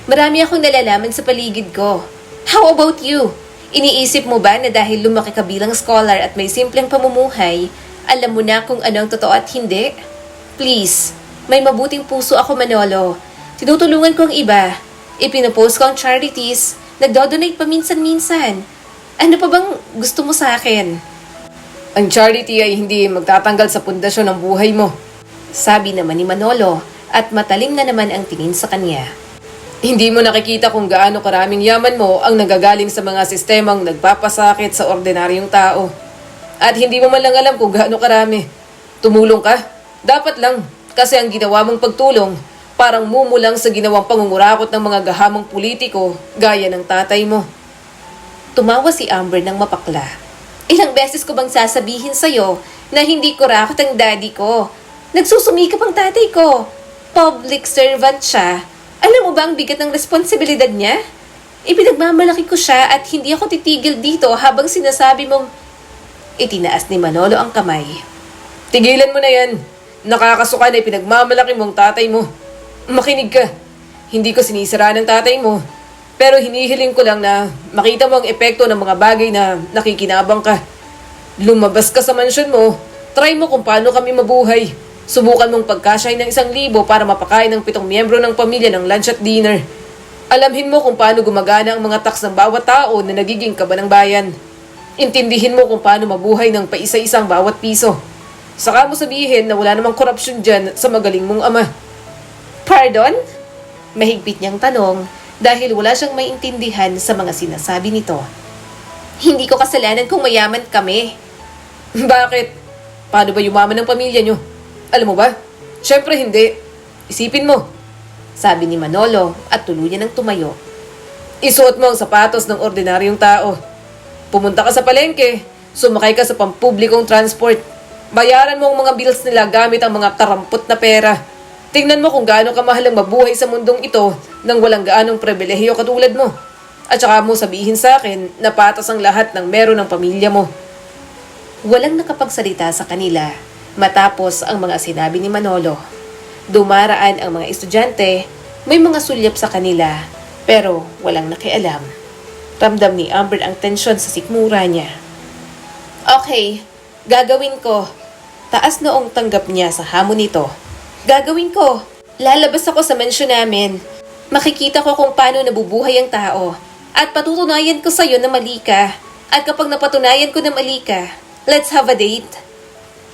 Marami akong nalalaman sa paligid ko. How about you? Iniisip mo ba na dahil lumaki ka bilang scholar at may simpleng pamumuhay, alam mo na kung ano ang totoo at hindi? Please, may mabuting puso ako, Manolo. Tinutulungan ko ang iba. Ipinopost ko ang charities. Nagdodonate paminsan-minsan. Ano pa bang gusto mo sa akin?" Ang charity ay hindi magtatanggal sa pundasyon ng buhay mo. Sabi naman ni Manolo at matalim na naman ang tingin sa kanya. Hindi mo nakikita kung gaano karaming yaman mo ang nagagaling sa mga sistemang nagpapasakit sa ordinaryong tao. At hindi mo man lang alam kung gaano karami. Tumulong ka? Dapat lang. Kasi ang ginawa mong pagtulong, parang mumulang sa ginawang pangungurakot ng mga gahamang politiko gaya ng tatay mo. Tumawa si Amber ng mapakla. Ilang beses ko bang sasabihin sa'yo na hindi kurakot ang daddy ko? Nagsusumikap ang tatay ko. Public servant siya. Alam mo ba ang bigat ng responsibilidad niya? Ipinagmamalaki ko siya at hindi ako titigil dito habang sinasabi mong... Itinaas ni Manolo ang kamay. Tigilan mo na yan. Nakakasuka na ipinagmamalaki mong tatay mo. Makinig ka. Hindi ko sinisira ng tatay mo. Pero hinihiling ko lang na makita mo ang epekto ng mga bagay na nakikinabang ka. Lumabas ka sa mansyon mo. Try mo kung paano kami mabuhay. Subukan mong pagkasyahin ng 1,000 para mapakain ng 7 miyembro ng pamilya ng lunch at dinner. Alamhin mo kung paano gumagana ang mga tax ng bawat tao na nagiging kaba ng bayan. Intindihin mo kung paano mabuhay ng paisa-isang bawat piso. Saka mo sabihin na wala namang korupsyon dyan sa magaling mong ama. Pardon? Mahigpit niyang tanong dahil wala siyang maintindihan sa mga sinasabi nito. Hindi ko kasalanan kung mayaman kami. Bakit? Paano ba yumaman ng pamilya nyo? Alam mo ba? Siyempre hindi. Isipin mo. Sabi ni Manolo at tuluyan ng tumayo. Isuot mo ang sapatos ng ordinaryong tao. Pumunta ka sa palengke, sumakay ka sa pampublikong transport. Bayaran mo ang mga bills nila gamit ang mga karampot na pera. Tingnan mo kung gaano kamahal ang mabuhay sa mundong ito nang walang gaanong pribilehiyo katulad mo. At saka mo sabihin sa akin na patas ang lahat ng meron ng pamilya mo. Walang nakapagsalita sa kanila matapos ang mga sinabi ni Manolo. Dumaraan ang mga estudyante, may mga sulyap sa kanila pero walang nakialam. Ramdam ni Amber ang tensyon sa sikmura niya. Okay, gagawin ko. Taas noong tanggap niya sa hamon nito. Gagawin ko. Lalabas ako sa mansyon namin. Makikita ko kung paano nabubuhay ang tao. At patutunayan ko sa'yo na mali ka. At kapag napatunayan ko na mali ka, let's have a date.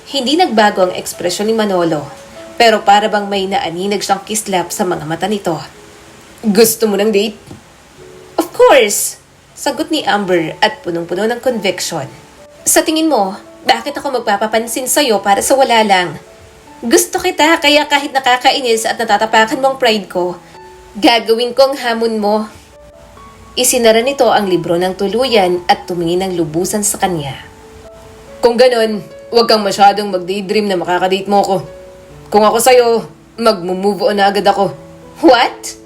Hindi nagbago ang ekspresyon ni Manolo. Pero para bang may naaninag siyang kislap sa mga mata nito. Gusto mo ng date? Of course! Sagot ni Amber at punong-puno ng conviction. Sa tingin mo, bakit ako magpapapansin sa'yo para sa wala lang? Gusto kita kaya kahit nakakainis at natatapakan mo ang pride ko, gagawin ko ang hamon mo. Isinara nito ang libro ng tuluyan at tumingin ng lubusan sa kanya. Kung ganon, huwag kang masyadong mag-daydream na makakadate mo ko. Kung ako sa'yo, mag-move on na agad ako. What?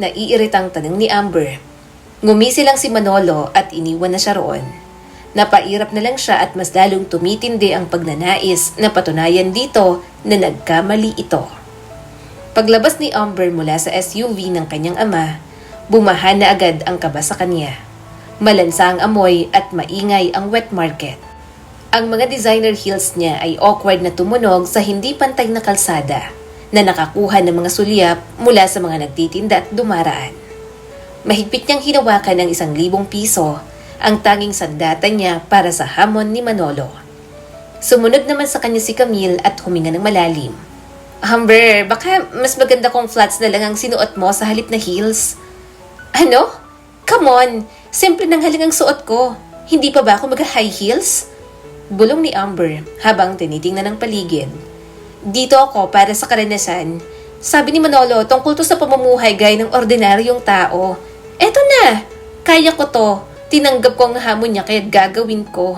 Naiiritang tanong ni Amber. Ngumisi lang si Manolo at iniwan na siya roon. Napairap na lang siya at mas lalong tumitindi ang pagnanais na patunayan dito na nagkamali ito. Paglabas ni Amber mula sa SUV ng kanyang ama, bumahan na agad ang kaba sa kanya. Malansa ang amoy at maingay ang wet market. Ang mga designer heels niya ay awkward na tumunog sa hindi pantay na kalsada na nakakuha ng mga sulyap mula sa mga nagtitinda at dumaraan. Mahigpit niyang hinawakan ng 1,000 piso, ang tanging sandata niya para sa hamon ni Manolo. Sumunod naman sa kanya si Camille at huminga ng malalim. Amber, baka mas maganda kung flats na lang ang sinuot mo sa halip na heels. Ano? Come on, simple nang halingang suot ko. Hindi pa ba ako mag-high heels? Bulong ni Amber habang tinitingnan ng paligid. Dito ako para sa karanasan. Sabi ni Manolo tungkol to sa pamumuhay gaya ng ordinaryong tao. Eto na, kaya ko to. Tinanggap ko ang hamon niya kaya gagawin ko.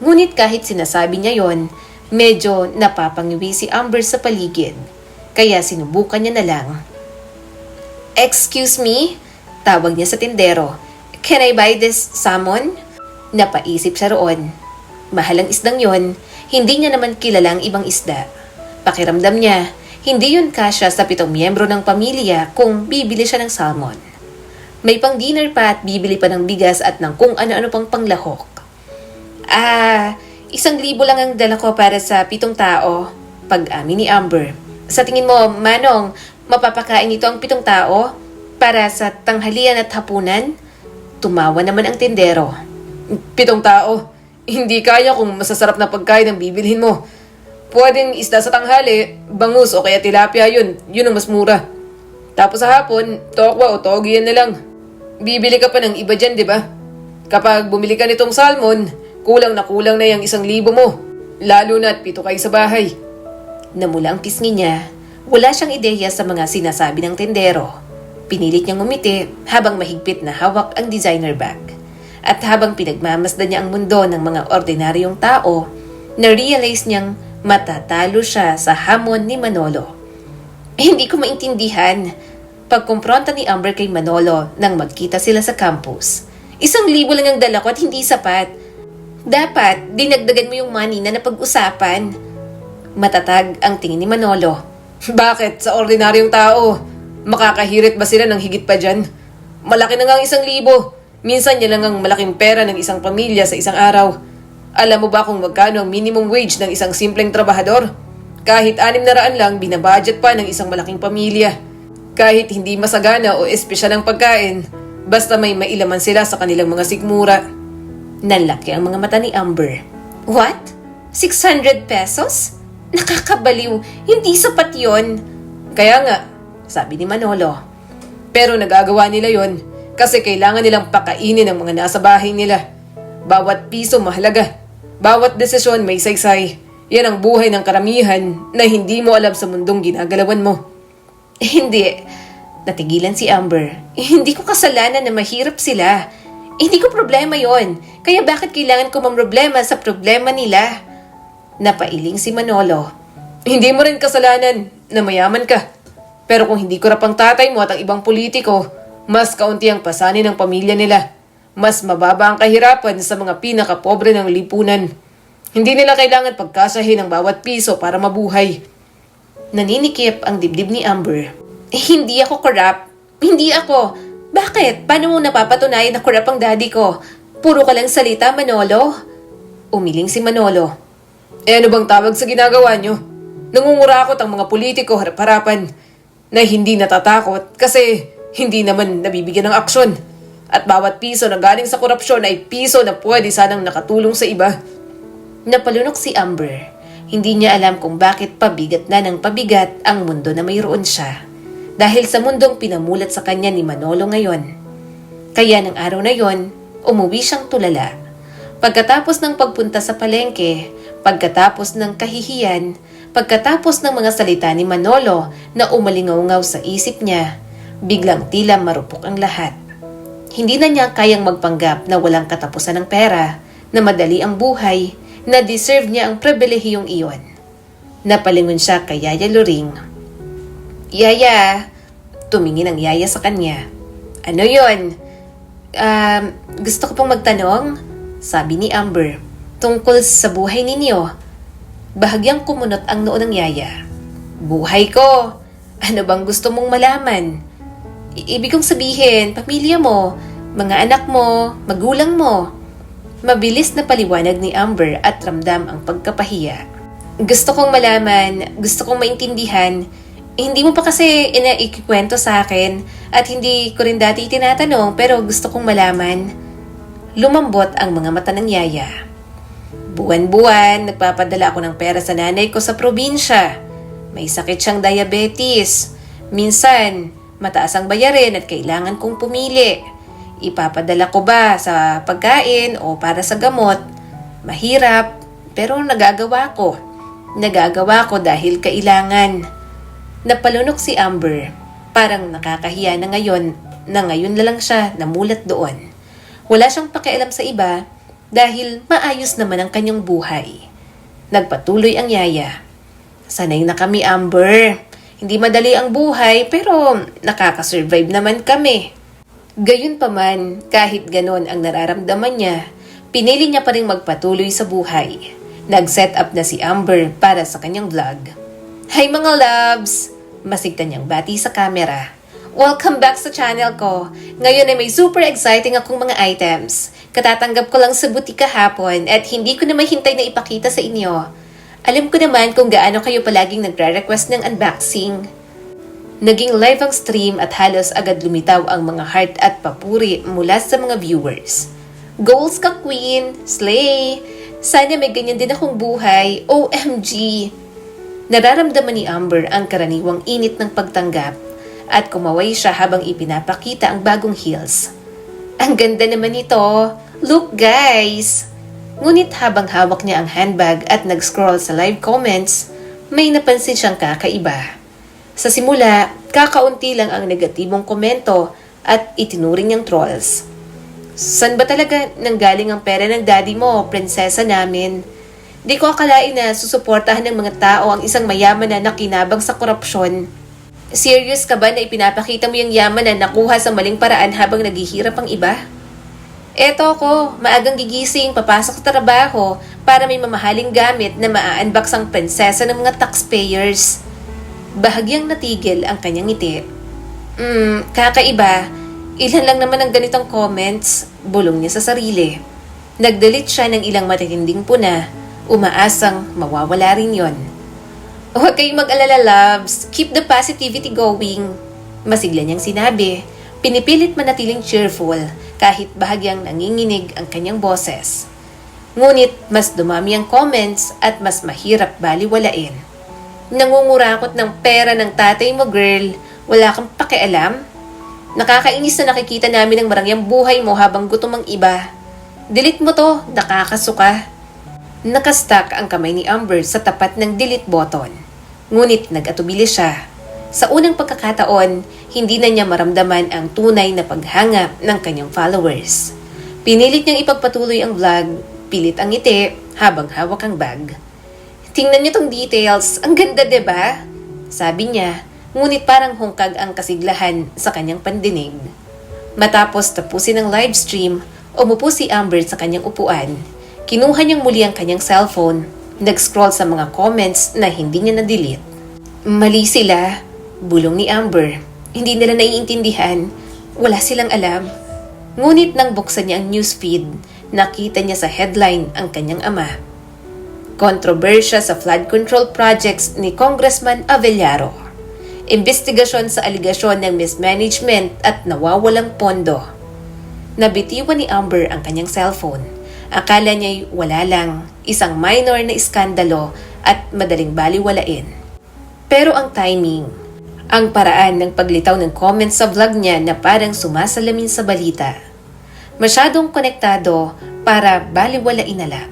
Ngunit kahit sinasabi niya yon, medyo napapangiwi si Amber sa paligid. Kaya sinubukan niya na lang. Excuse me? Tawag niya sa tindero. Can I buy this salmon? Napaisip siya roon. Mahal ang isdang yon, hindi niya naman kilalang ibang isda. Pakiramdam niya, hindi yun kasya sa 7 miyembro ng pamilya kung bibili siya ng salmon. May pang dinner pa at bibili pa ng bigas at ng kung ano-ano pang panglahok. 1,000 lang ang dala ko para sa 7 tao, pag-amin ni Amber. Sa tingin mo, Manong, mapapakain ito ang 7 tao para sa tanghalian at hapunan? Tumawa naman ang tindero. 7 tao? Hindi kaya kung masasarap na pagkain ang bibilhin mo. Pwedeng isda sa tanghali, bangus o kaya tilapia yun ang mas mura. Tapos sa hapon, tokwa o togi yan na lang. Bibili ka pa ng iba dyan, di ba? Kapag bumili ka nitong salmon, kulang na yung 1,000 mo. Lalo na't 7 kayo sa bahay. Namula ang pisngi niya. Wala siyang ideya sa mga sinasabi ng tendero. Pinilit niyang umiti habang mahigpit na hawak ang designer bag. At habang pinagmamasdan niya ang mundo ng mga ordinaryong tao, na-realize niyang matatalo siya sa hamon ni Manolo. Hindi ko maintindihan. Pagkumpronta ni Amber kay Manolo nang magkita sila sa campus. 1,000 lang ang dala ko at hindi sapat. Dapat, dinagdagan mo yung money na napag-usapan. Matatag ang tingin ni Manolo. Bakit? Sa ordinaryong tao, makakahirit ba sila ng higit pa dyan? Malaki na nga ang 1,000. Minsan yan lang ang malaking pera ng isang pamilya sa isang araw. Alam mo ba kung magkano ang minimum wage ng isang simpleng trabahador? Kahit 600 lang, binabudget pa ng isang malaking pamilya. Kahit hindi masagana o espesyal ang pagkain, basta may mailaman sila sa kanilang mga sikmura. Nanlaki ang mga mata ni Amber. What? 600 pesos? Nakakabaliw. Hindi sapat yon. Kaya nga, Sabi ni Manolo. pero nagagawa nila yon kasi kailangan nilang pakainin ang mga nasa bahay nila. Bawat piso mahalaga. Bawat desisyon may saysay. Yan ang buhay ng karamihan na hindi mo alam sa mundong ginagalawan mo. Hindi. Natigilan si Amber. Hindi ko kasalanan na mahirap sila. Hindi ko problema yon. Kaya bakit kailangan ko mamroblema sa problema nila? Napailing si Manolo. Hindi mo rin kasalanan na mayaman ka. Pero kung hindi ko ang tatay mo at ang ibang politiko, mas kaunti ang pasanin ng pamilya nila. Mas mababa ang kahirapan sa mga pinakapobre ng lipunan. Hindi nila kailangan pagkasahin ang bawat piso para mabuhay. Naninikip ang dibdib ni Amber. Hindi ako corrupt. Hindi ako. Bakit? Paano mo napapatunayan na corrupt ang daddy ko? Puro ka lang salita, Manolo. Umiling si Manolo. Ano bang tawag sa ginagawa nyo? Nangungurakot ang mga politiko harap-harapan na hindi natatakot kasi hindi naman nabibigyan ng aksyon. At bawat piso na galing sa korupsyon ay piso na pwede sanang nakatulong sa iba. Napalunok si Amber. Hindi niya alam kung bakit pabigat na ng pabigat ang mundo na mayroon siya. Dahil sa mundong pinamulat sa kanya ni Manolo ngayon. Kaya ng araw na yon, umuwi siyang tulala. Pagkatapos ng pagpunta sa palengke, pagkatapos ng kahihiyan, pagkatapos ng mga salita ni Manolo na umalingaw-ngaw sa isip niya, biglang tila marupok ang lahat. Hindi na niya kayang magpanggap na walang katapusan ng pera, na madali ang buhay, na deserve niya ang pribilehiyong iyon. Napalingon siya kay Yaya Loring. Yaya, tumingin ang Yaya sa kanya. Ano yon? Gusto ko pong magtanong, sabi ni Amber, tungkol sa buhay ninyo. Bahagyang kumunot ang noo ng Yaya. Buhay ko? Ano bang gusto mong malaman? Ibig kong sabihin, pamilya mo, mga anak mo, magulang mo. Mabilis na paliwanag ni Amber at ramdam ang pagkapahiya. Gusto kong malaman, gusto kong maintindihan. Hindi mo pa kasi ikikwento sa akin at hindi ko rin dati itinatanong pero gusto kong malaman. Lumambot ang mga mata ng Yaya. Buwan-buwan, nagpapadala ako ng pera sa nanay ko sa probinsya. May sakit siyang diabetes. Minsan, mataas ang bayarin at kailangan kong pumili. Ipapadala ko ba sa pagkain o para sa gamot? Mahirap, pero nagagawa ko. Nagagawa ko dahil kailangan. Napalunok si Amber. Parang nakakahiya na ngayon na lang siya namulat doon. Wala siyang pakialam sa iba dahil maayos naman ang kanyang buhay. Nagpatuloy ang Yaya. Sanay na kami, Amber. Hindi madali ang buhay pero nakakasurvive naman kami. Gayunpaman, kahit ganon ang nararamdaman niya, pinili niya pa rin magpatuloy sa buhay. Nag-set up na si Amber para sa kanyang vlog. Hi mga loves! Masigta niyang bati sa camera. Welcome back sa channel ko. Ngayon ay may super exciting akong mga items. Katatanggap ko lang sa butika hapon at hindi ko na mahintay na ipakita sa inyo. Alam ko naman kung gaano kayo palaging nagre-request ng unboxing. Naging live ang stream at halos agad lumitaw ang mga heart at papuri mula sa mga viewers. Goals ka, Queen! Slay! Sana may ganyan din akong buhay. OMG! Nararamdaman ni Amber ang karaniwang init ng pagtanggap at kumaway siya habang ipinapakita ang bagong heels. Ang ganda naman ito! Look guys! Ngunit habang hawak niya ang handbag at nag-scroll sa live comments, may napansin siyang kakaiba. Sa simula, kakaunti lang ang negatibong komento at itinuring niyang trolls. San ba talaga nanggaling ang pera ng daddy mo, prinsesa namin? Di ko akalain na susuportahan ng mga tao ang isang mayaman na nakinabang sa korupsyon. Serious ka ba na ipinapakita mo yung yaman na nakuha sa maling paraan habang naghihirap ang iba? Eto ako, maagang gigising, papasok sa trabaho para may mamahaling gamit na maa-unbox ang prinsesa ng mga taxpayers. Bahagyang natigil ang kanyang ngiti. Kakaiba. Ilan lang naman ang ganitong comments, bulong niya sa sarili. Nag-delete siya ng ilang matitinding puna, umaasang mawawala rin yon. Huwag kayong mag-alala, loves. Keep the positivity going. Masigla niyang sinabi. Pinipilit manatiling cheerful kahit bahagyang nanginginig ang kanyang boses. Ngunit mas dumami ang comments at mas mahirap baliwalain. Nangungurakot ng pera ng tatay mo, girl. Wala kang pakialam? Nakakainis na nakikita namin ang marangyang buhay mo habang gutom ang iba. Delete mo to, nakakasuka. Nakastuck ang kamay ni Amber sa tapat ng delete button. Ngunit nag-atubili siya. Sa unang pagkakataon, hindi na niya maramdaman ang tunay na paghanga ng kanyang followers. Pinilit niyang ipagpatuloy ang vlog, pilit ang ngiti habang hawak ang bag. Tingnan niyo tong details, ang ganda 'di ba? Sabi niya. Ngunit parang hungkag ang kasiglahan sa kanyang pandinig. Matapos tapusin ang livestream, umupo si Amber sa kanyang upuan. Kinuha niyang muli ang kanyang cellphone, nag-scroll sa mga comments na hindi niya na-delete. Mali sila, bulong ni Amber. Hindi nila naiintindihan, wala silang alam. Ngunit nang buksan niya ang newsfeed, nakita niya sa headline ang kanyang ama. Kontrobersya sa flood control projects ni Congressman Avellaro. Investigasyon sa aligasyon ng mismanagement at nawawalang pondo. Nabitiwan ni Amber ang kanyang cellphone. Akala niya'y wala lang, isang minor na iskandalo at madaling baliwalain. Pero ang timing, ang paraan ng paglitaw ng comments sa vlog niya na parang sumasalamin sa balita. Masyadong konektado para baliwalain na lang.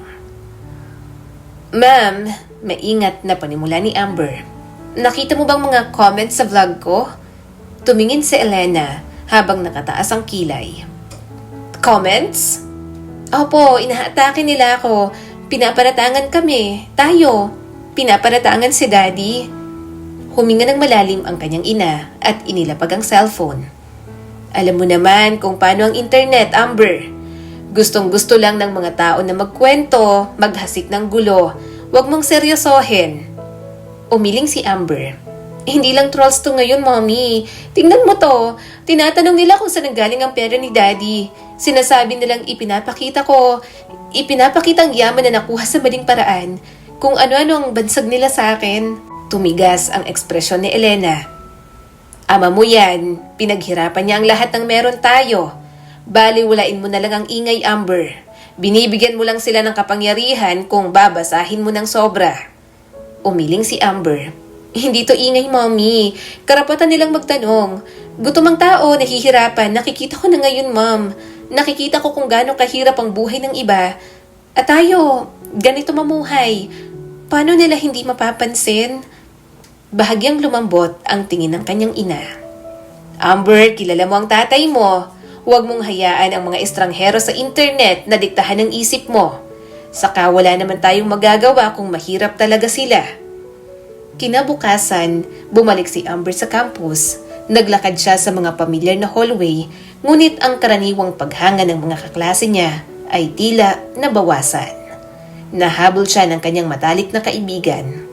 Ma'am, maingat na panimula ni Amber. Nakita mo bang mga comments sa vlog ko? Tumingin si Elena habang nakataas ang kilay. Comments? Opo, inaatake nila ako. Pinaparatangan kami. Tayo. Pinaparatangan si Daddy. Huminga ng malalim ang kanyang ina at inilapag ang cellphone. Alam mo naman kung paano ang internet, Amber. Gustong-gusto lang ng mga tao na magkwento, maghasik ng gulo. Huwag mong seryosohin. Umiling si Amber. Hindi lang trolls to ngayon, mommy. Tingnan mo to. Tinatanong nila kung saan galing ang pera ni daddy. Sinasabi nilang ipinapakita ang yaman na nakuha sa maling paraan. Kung ano-ano ang bansag nila sa akin. Tumigas ang ekspresyon ni Elena. Ama mo yan. Pinaghirapan niya ang lahat ng meron tayo. Baliwalain mo na lang ang ingay, Amber. Binibigyan mo lang sila ng kapangyarihan kung babasahin mo ng sobra. Umiling si Amber. Hindi to ingay, mommy. Karapatan nilang magtanong. Gutom ang tao, nahihirapan. Nakikita ko na ngayon, ma'am. Nakikita ko kung gaano kahirap ang buhay ng iba. At tayo, ganito mamuhay. Paano nila hindi mapapansin? Bahagyang lumambot ang tingin ng kanyang ina. Amber, kilala mo ang tatay mo. Huwag mong hayaan ang mga estranghero sa internet na diktahan ng isip mo. Saka wala naman tayong magagawa kung mahirap talaga sila. Kinabukasan, bumalik si Amber sa campus. Naglakad siya sa mga pamilyar na hallway, ngunit ang karaniwang paghanga ng mga kaklase niya ay tila nabawasan. Nahabol siya ng kanyang matalik na kaibigan.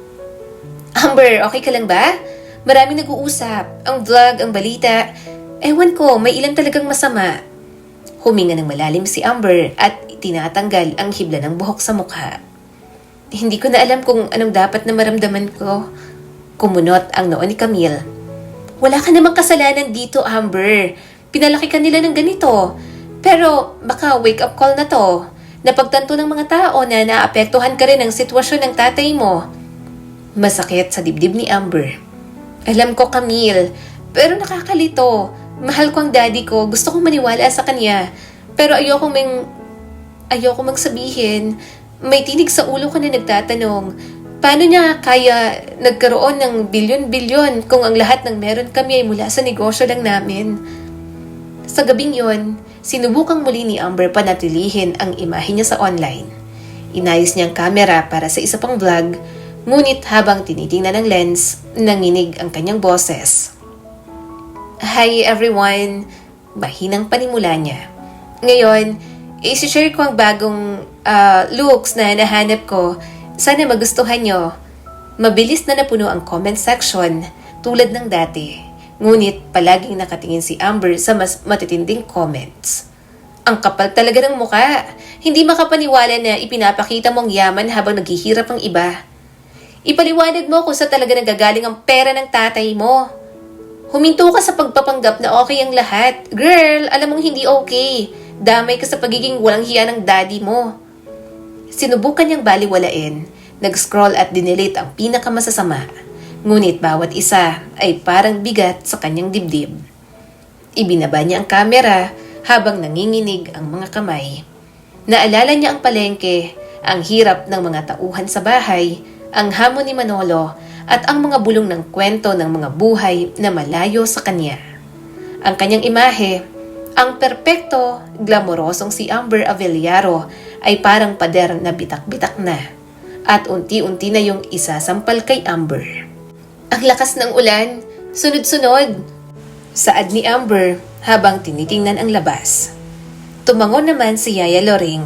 Amber, okay ka lang ba? Maraming nag-uusap. Ang vlog, ang balita. Ewan ko, may ilan talagang masama. Huminga ng malalim si Amber at tinatanggal ang hibla ng buhok sa mukha. Hindi ko na alam kung anong dapat na maramdaman ko. Kumunot ang noo ni Camille. Wala ka namang kasalanan dito, Amber. Pinalaki ka nila ng ganito. Pero baka wake-up call na to. Napagtanto ng mga tao na naapektuhan ka rin ng sitwasyon ng tatay mo. Masakit sa dibdib ni Amber. Alam ko, Camille. Pero nakakalito. Mahal ko ang daddy ko. Gusto kong maniwala sa kanya. Pero ayoko mang sabihin. May tinig sa ulo ko na nagtatanong. Paano niya kaya nagkaroon ng bilyon-bilyon kung ang lahat ng meron kami ay mula sa negosyo lang namin? Sa gabing yon, sinubukang muli ni Amber panatilihin ang imahe niya sa online. Inayos niyang kamera para sa isa pang vlog, ngunit habang tinitingnan ng lens, nanginig ang kanyang boses. Hi everyone! Mahinang panimula niya. Ngayon, isi-share ko ang bagong looks na nahanap ko. Sana magustuhan nyo. Mabilis na napuno ang comment section tulad ng dati. Ngunit palaging nakatingin si Amber sa mas matitinding comments. Ang kapal talaga ng muka. Hindi makapaniwala na ipinapakita mong yaman habang naghihirap ang iba. Ipaliwanag mo kung sa talaga nagagaling ang pera ng tatay mo. Huminto ka sa pagpapanggap na okay ang lahat. Girl, alam mong hindi okay. Damay ka sa pagiging walang hiya ng daddy mo. Sinubukan niyang baliwalain. Nag-scroll at dinelete ang pinakamasasama. Ngunit bawat isa ay parang bigat sa kanyang dibdib. Ibinaba niya ang kamera habang nanginginig ang mga kamay. Naalala niya ang palengke, ang hirap ng mga tauhan sa bahay, ang hamon ni Manolo at ang mga bulong ng kwento ng mga buhay na malayo sa kanya. Ang kanyang imahe, ang perpekto, glamorosong si Amber Avellaro ay parang pader na bitak-bitak na at unti-unti na yung isasampal kay Amber. Ang lakas ng ulan, sunod-sunod. Saad ni Amber habang tinitingnan ang labas. Tumango naman si Yaya Loring.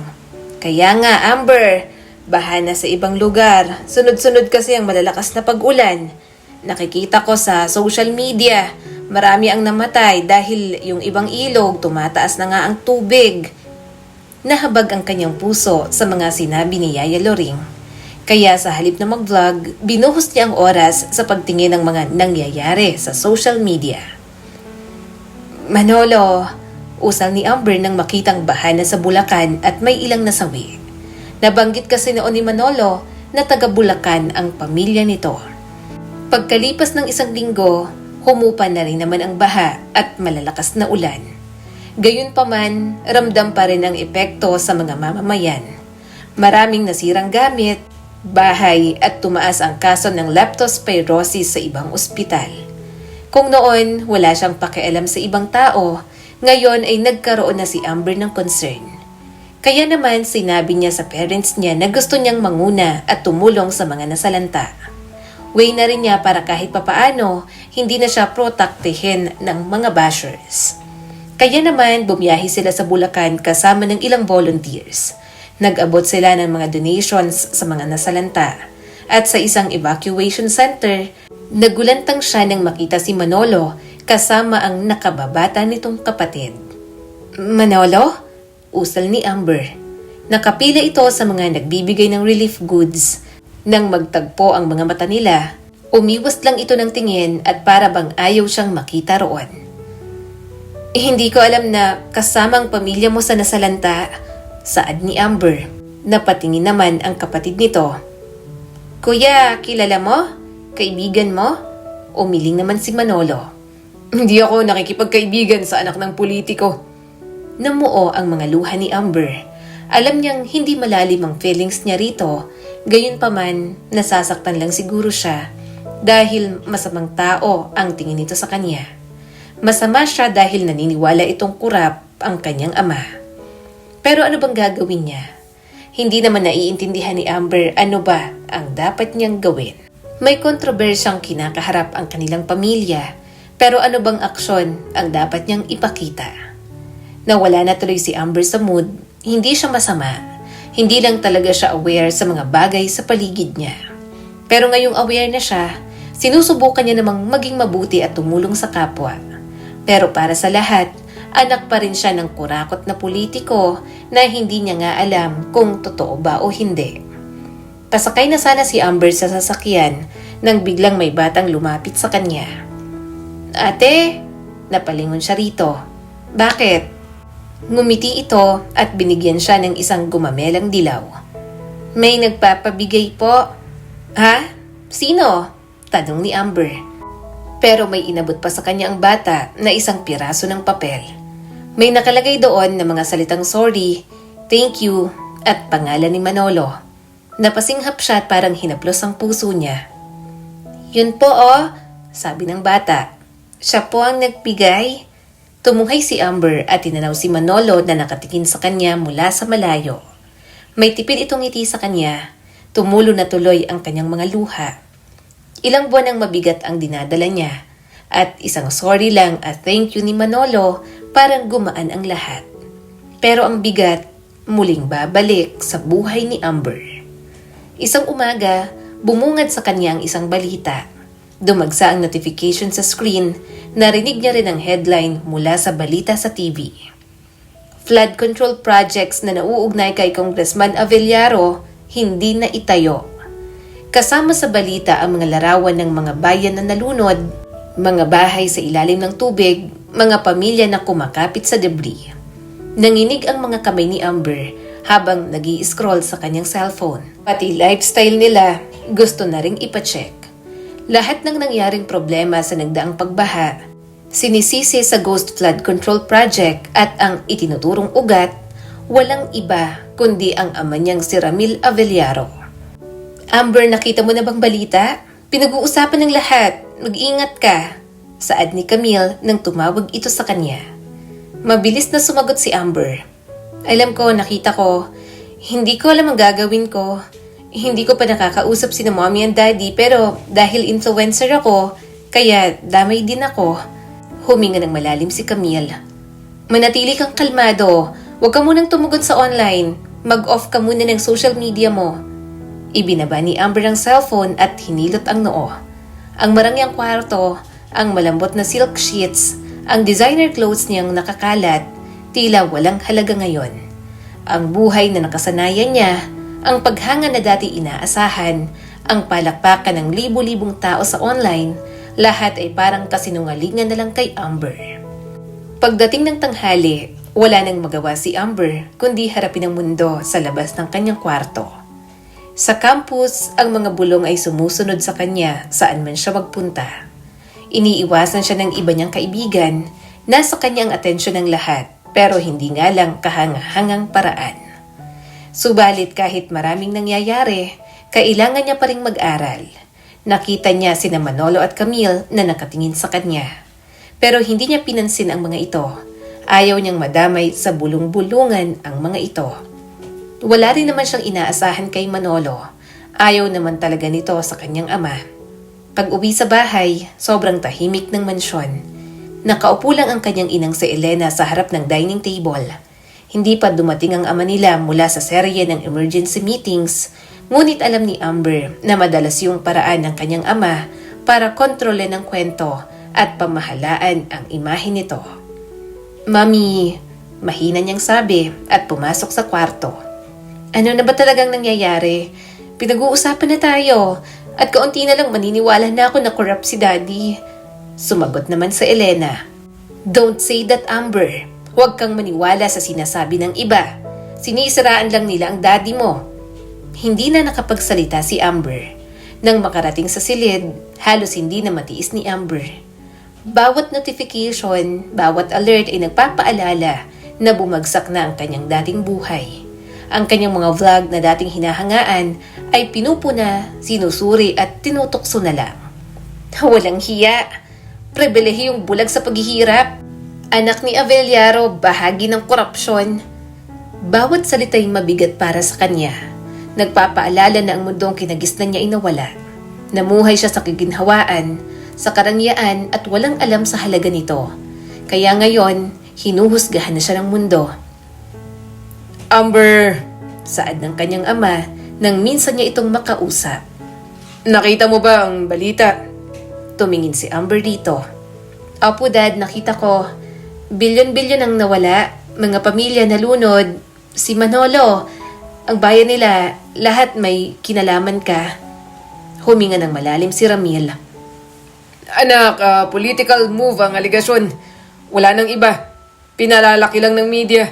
Kaya nga Amber, baha na sa ibang lugar. Sunod-sunod kasi ang malalakas na pag-ulan. Nakikita ko sa social media, marami ang namatay dahil yung ibang ilog tumataas na nga ang tubig. Nahabag ang kanyang puso sa mga sinabi ni Yaya Loring. Kaya sa halip na mag-vlog, binuhos niya ang oras sa pagtingin ng mga nangyayari sa social media. Manolo, usal ni Amber nang makitang baha na sa Bulacan at may ilang nasawi. Nabanggit kasi noon ni Manolo na taga Bulacan ang pamilya nito. Pagkalipas ng isang linggo, humupa na rin naman ang baha at malalakas na ulan. Gayunpaman, ramdam pa rin ang epekto sa mga mamamayan. Maraming nasirang gamit, bahay at tumaas ang kaso ng leptospirosis sa ibang ospital. Kung noon wala siyang pakialam sa ibang tao, ngayon ay nagkaroon na si Amber ng concern. Kaya naman sinabi niya sa parents niya na gusto niyang manguna at tumulong sa mga nasalanta. Way na rin niya para kahit papaano, hindi na siya protektihin ng mga bashers. Kaya naman bumiyahe sila sa Bulacan kasama ng ilang volunteers. Nag-abot sila ng mga donations sa mga nasalanta. At sa isang evacuation center, nagulantang siya nang makita si Manolo kasama ang nakababata nitong kapatid. Manolo? Usal ni Amber. Nakapila ito sa mga nagbibigay ng relief goods. Nang magtagpo ang mga mata nila, umiwas lang ito ng tingin at para bang ayaw siyang makita roon. Hindi ko alam na kasamang pamilya mo sa nasalanta, saad ni Amber. Napatingin naman ang kapatid nito. Kuya, kilala mo? Kaibigan mo? Umiling naman si Manolo. Hindi ako nakikipagkaibigan sa anak ng politiko. Namuo ang mga luha ni Amber. Alam niyang hindi malalim ang feelings niya rito, gayunpaman nasasaktan lang siguro siya dahil masamang tao ang tingin nito sa kanya. Masama siya dahil naniniwala itong kurap ang kanyang ama. Pero ano bang gagawin niya? Hindi naman naiintindihan ni Amber ano ba ang dapat niyang gawin. May kontrobersyang kinakaharap ang kanilang pamilya, pero ano bang aksyon ang dapat niyang ipakita? Nawala na tuloy si Amber sa mood, hindi siya masama. Hindi lang talaga siya aware sa mga bagay sa paligid niya. Pero ngayong aware na siya, sinusubukan niya namang maging mabuti at tumulong sa kapwa. Pero para sa lahat, anak pa rin siya ng kurakot na politiko na hindi niya nga alam kung totoo ba o hindi. Pasakay na sana si Amber sa sasakyan nang biglang may batang lumapit sa kanya. Ate, napalingon siya rito. Bakit? Ngumiti ito at binigyan siya ng isang gumamelang dilaw. May nagpapabigay po. Ha? Sino? Tanong ni Amber. Pero may inabot pa sa kanya ang bata na isang piraso ng papel. May nakalagay doon na mga salitang sorry, thank you, at pangalan ni Manolo. Napasinghap siya at parang hinaplos ang puso niya. Yun po sabi ng bata. Siya po ang nagbigay. Tumuhay si Amber at tinanaw si Manolo na nakatingin sa kanya mula sa malayo. May tipid itong ngiti sa kanya. Tumulo na tuloy ang kanyang mga luha. Ilang buwan ang mabigat ang dinadala niya. At isang sorry lang at thank you ni Manolo, parang gumaan ang lahat. Pero ang bigat, muling babalik sa buhay ni Amber. Isang umaga, bumungad sa kanya ang isang balita. Dumagsa ang notification sa screen, narinig niya rin ang headline mula sa balita sa TV. Flood control projects na nauugnay kay Congressman Avellaro, hindi na itayo. Kasama sa balita ang mga larawan ng mga bayan na nalunod, mga bahay sa ilalim ng tubig, mga pamilya na kumakapit sa debris. Nanginig ang mga kamay ni Amber habang nag-i-scroll sa kanyang cellphone. Pati lifestyle nila, gusto na ring ipacheck. Lahat ng nangyaring problema sa nagdaang pagbaha, sinisisi sa Ghost Flood Control Project at ang itinuturong ugat, walang iba kundi ang ama niyang si Ramil Avellaro. Amber, nakita mo na bang balita? Pinag-uusapan ng lahat. Mag-ingat ka. Saad ni Camille nang tumawag ito sa kanya. Mabilis na sumagot si Amber. Alam ko, nakita ko. Hindi ko alam ang gagawin ko. Hindi ko pa nakakausap sina mommy and daddy pero dahil influencer ako, kaya damay din ako. Huminga ng malalim si Camille. Manatili kang kalmado. Huwag ka munang tumugon sa online. Mag-off ka muna ng social media mo. Ibinaba ni Amber ang cellphone at hinilot ang noo. Ang marangyang kwarto, ang malambot na silk sheets, ang designer clothes niyang nakakalat, tila walang halaga ngayon. Ang buhay na nakasanayan niya, ang paghanga na dati inaasahan, ang palakpakan ng libu-libong tao sa online, lahat ay parang kasinungalingan na lang kay Amber. Pagdating ng tanghali, wala nang magawa si Amber kundi harapin ang mundo sa labas ng kanyang kwarto. Sa campus, ang mga bulong ay sumusunod sa kanya saan man siya magpunta. Iniiwasan siya ng iba niyang kaibigan, nasa kanya ang atensyon ng lahat, pero hindi nga lang kahanga-hangang paraan. Subalit kahit maraming nangyayari, kailangan niya pa ring mag-aral. Nakita niya sina Manolo at Camille na nakatingin sa kanya. Pero hindi niya pinansin ang mga ito. Ayaw niyang madamay sa bulong-bulungan ang mga ito. Wala rin naman siyang inaasahan kay Manolo. Ayaw naman talaga nito sa kanyang ama. Pag-uwi sa bahay, sobrang tahimik ng mansyon. Nakaupo lang ang kanyang inang si Elena sa harap ng dining table. Hindi pa dumating ang ama nila mula sa serye ng emergency meetings, ngunit alam ni Amber na madalas yung paraan ng kanyang ama para kontrolin ang kwento at pamahalaan ang imahe nito. Mami, mahina niyang sabi at pumasok sa kwarto. Ano na ba talagang nangyayari? Pinag-uusapan na tayo at kaunti na lang maniniwala na ako na corrupt si Daddy. Sumagot naman sa Elena. Don't say that, Amber. Huwag kang maniwala sa sinasabi ng iba. Sinisiraan lang nila ang daddy mo. Hindi na nakapagsalita si Amber. Nang makarating sa silid, halos hindi na matiis ni Amber. Bawat notification, bawat alert ay nagpapaalala na bumagsak na ang kanyang dating buhay. Ang kanyang mga vlog na dating hinahangaan ay pinupuna, sinusuri at tinutukso na lang. Walang hiya. Pribilehiyong bulag sa paghihirap. Anak ni Avellaro, bahagi ng korupsyon. Bawat salita'y mabigat para sa kanya. Nagpapaalala na ang mundong kinagisnan niya ay nawala. Namuhay siya sa kiginhawaan, sa karangyaan at walang alam sa halaga nito. Kaya ngayon, hinuhusgahan na siya ng mundo. Amber, Saad ng kanyang ama nang minsan niya itong makausap. nakita mo ba ang balita? Tumingin si Amber dito. Opo, Dad, nakita ko. Bilyon-bilyon ang nawala, mga pamilya nalunod, si Manolo, ang bayan nila, lahat may kinalaman ka. Huminga ng malalim si Ramil. Anak, political move ang aligasyon. Wala nang iba. Pinalalaki lang ng media.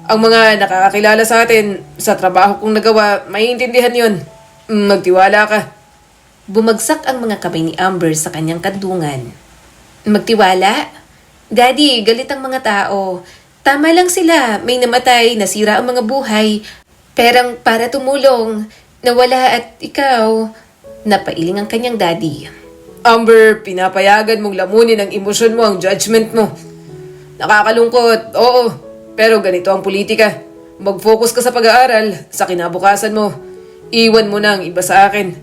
Ang mga nakakakilala sa atin, sa trabaho kong nagawa, maiintindihan yon. Magtiwala ka. Bumagsak ang mga kamay ni Amber sa kanyang kandungan. Magtiwala? Daddy, galit ang mga tao. Tama lang sila, may namatay, nasira ang mga buhay. Perang para tumulong, nawala at ikaw. Napailing ang kanyang daddy. Amber, pinapayagan mong lamunin ang emosyon mo, ang judgment mo. Nakakalungkot, oo. Pero ganito ang politika. Mag-focus ka sa pag-aaral, sa kinabukasan mo. Iwan mo na ang iba sa akin.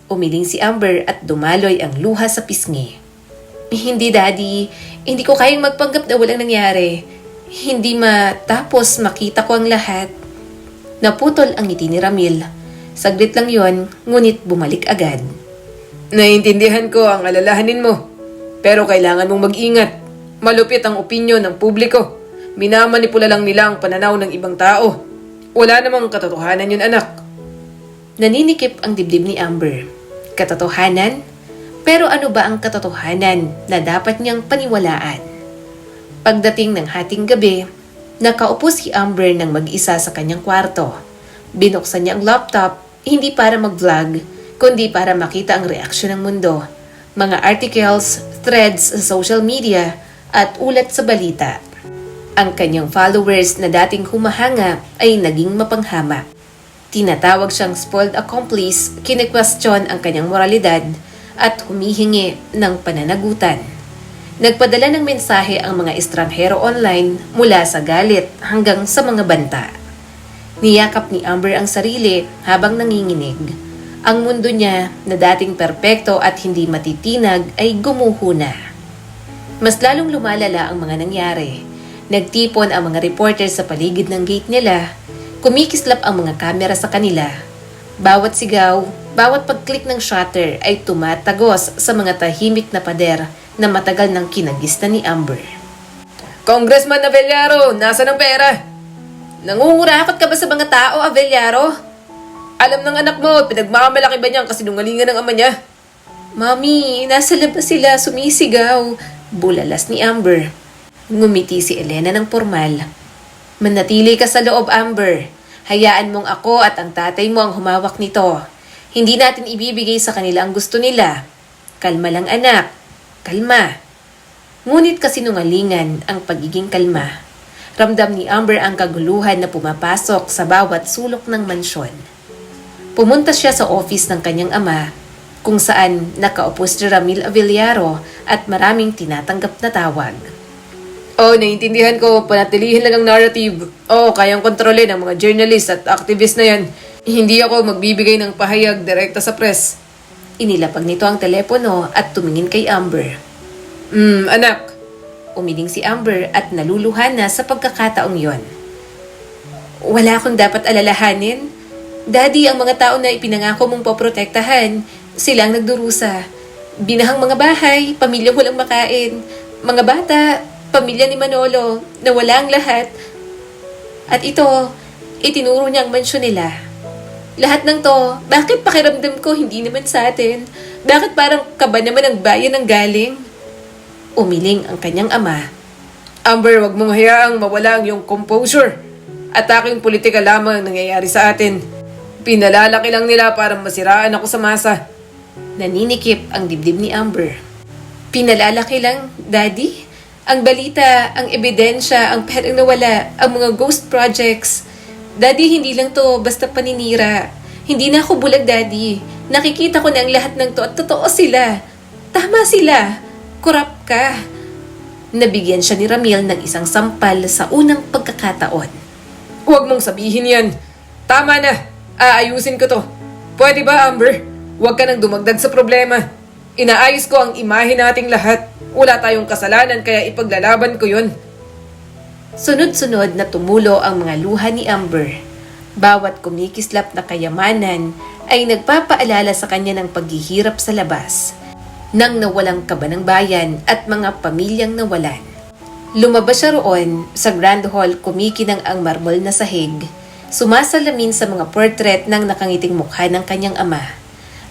Umiling si Amber at dumaloy ang luha sa pisngi. Hindi, Daddy. Hindi ko kayang magpanggap na walang nangyari. Hindi matapos makita ko ang lahat. Naputol ang ngiti ni Ramil. Saglit lang yon, ngunit bumalik agad. Naiintindihan ko ang alalahanin mo. Pero kailangan mong mag-ingat. Malupit ang opinyon ng publiko. Minamanipula lang nila ang pananaw ng ibang tao. Wala namang katotohanan yun, anak. Naninikip ang dibdib ni Amber. Katotohanan? Pero ano ba ang katotohanan na dapat niyang paniwalaan? Pagdating ng hating gabi, nakaupo si Amber ng mag-isa sa kanyang kwarto. Binuksan niya ang laptop, hindi para mag-vlog, kundi para makita ang reaksyon ng mundo. Mga articles, threads sa social media, at ulat sa balita. Ang kanyang followers na dating humahanga ay naging mapanghamak. Tinatawag siyang spoiled accomplice, kine-question ang kanyang moralidad, at humihingi ng pananagutan. Nagpadala ng mensahe ang mga estranghero online mula sa galit hanggang sa mga banta. Niyakap ni Amber ang sarili habang nanginginig. Ang mundo niya na dating perpekto at hindi matitinag ay gumuho na. Mas lalong lumalala ang mga nangyari. Nagtipon ang mga reporters sa paligid ng gate nila. Kumikislap ang mga kamera sa kanila. Bawat sigaw, bawat pag-click ng shutter ay tumatagos sa mga tahimik na pader na matagal nang kinagista ni Amber. Congressman Avellaro, nasaan ang pera? Nangungurakot ka ba sa mga tao, Avellaro? Alam ng anak mo, pinagmamalaki ba niyang kasinungalingan ng ama niya? Mami, nasa labas sila, sumisigaw. Bulalas ni Amber. Ngumiti si Elena ng formal. Manatili ka sa loob, Amber. Hayaan mong ako at ang tatay mo ang humawak nito. Hindi natin ibibigay sa kanila ang gusto nila. Kalma lang, anak. Kalma. Ngunit kasinungalingan ang pagiging kalma. Ramdam ni Amber ang kaguluhan na pumapasok sa bawat sulok ng mansyon. Pumunta siya sa office ng kanyang ama, kung saan nakaupo si Ramil Avellaro at maraming tinatanggap na tawag. Oh, naiintindihan ko, panatilihin lang ang narrative. Oh, kayang kontrolin ang mga journalist at activist na yan. Hindi ako magbibigay ng pahayag direkta sa press. Inilapag nito ang telepono at tumingin kay Amber. Anak. Umiling si Amber at naluluhan na sa pagkakataong yon. Wala akong dapat alalahanin. Daddy, ang mga tao na ipinangako mong poprotektahan, sila ang nagdurusa. Binahang mga bahay, pamilya walang makain, mga bata, pamilya ni Manolo, na wala ang lahat. At ito, itinuro niya ang mansyon nila. Lahat ng to, bakit pakiramdam ko hindi naman sa atin? Bakit parang kaba naman ang bayan ng galing? Umiling ang kanyang ama. Amber, wag mong hayaang mawala ang iyong composure. Ataking politika lamang ang nangyayari sa atin. Pinalalaki lang nila para masiraan ako sa masa. Naninikip ang dibdib ni Amber. Pinalalaki lang, Daddy? Ang balita, ang ebidensya, ang perang nawala, ang mga ghost projects. Daddy, hindi lang to basta paninira. Hindi na ako bulag, Daddy. Nakikita ko na ang lahat ng to at totoo sila. Tama sila. Korap ka. Nabigyan siya ni Ramil ng isang sampal sa unang pagkakataon. Huwag mong sabihin yan. Tama na. Aayusin ko to. Pwede ba, Amber? Huwag ka nang dumagdag sa problema. Inaayos ko ang imahe nating lahat. Wala tayong kasalanan kaya ipaglalaban ko yun. Sunod-sunod na tumulo ang mga luha ni Amber. Bawat kumikislap na kayamanan ay nagpapaalala sa kanya ng paghihirap sa labas, nang nawalang kaba ng bayan at mga pamilyang nawalan. Lumabas siya roon sa Grand Hall, kumikinang ang marmol na sahig, sumasalamin sa mga portrait ng nakangiting mukha ng kanyang ama.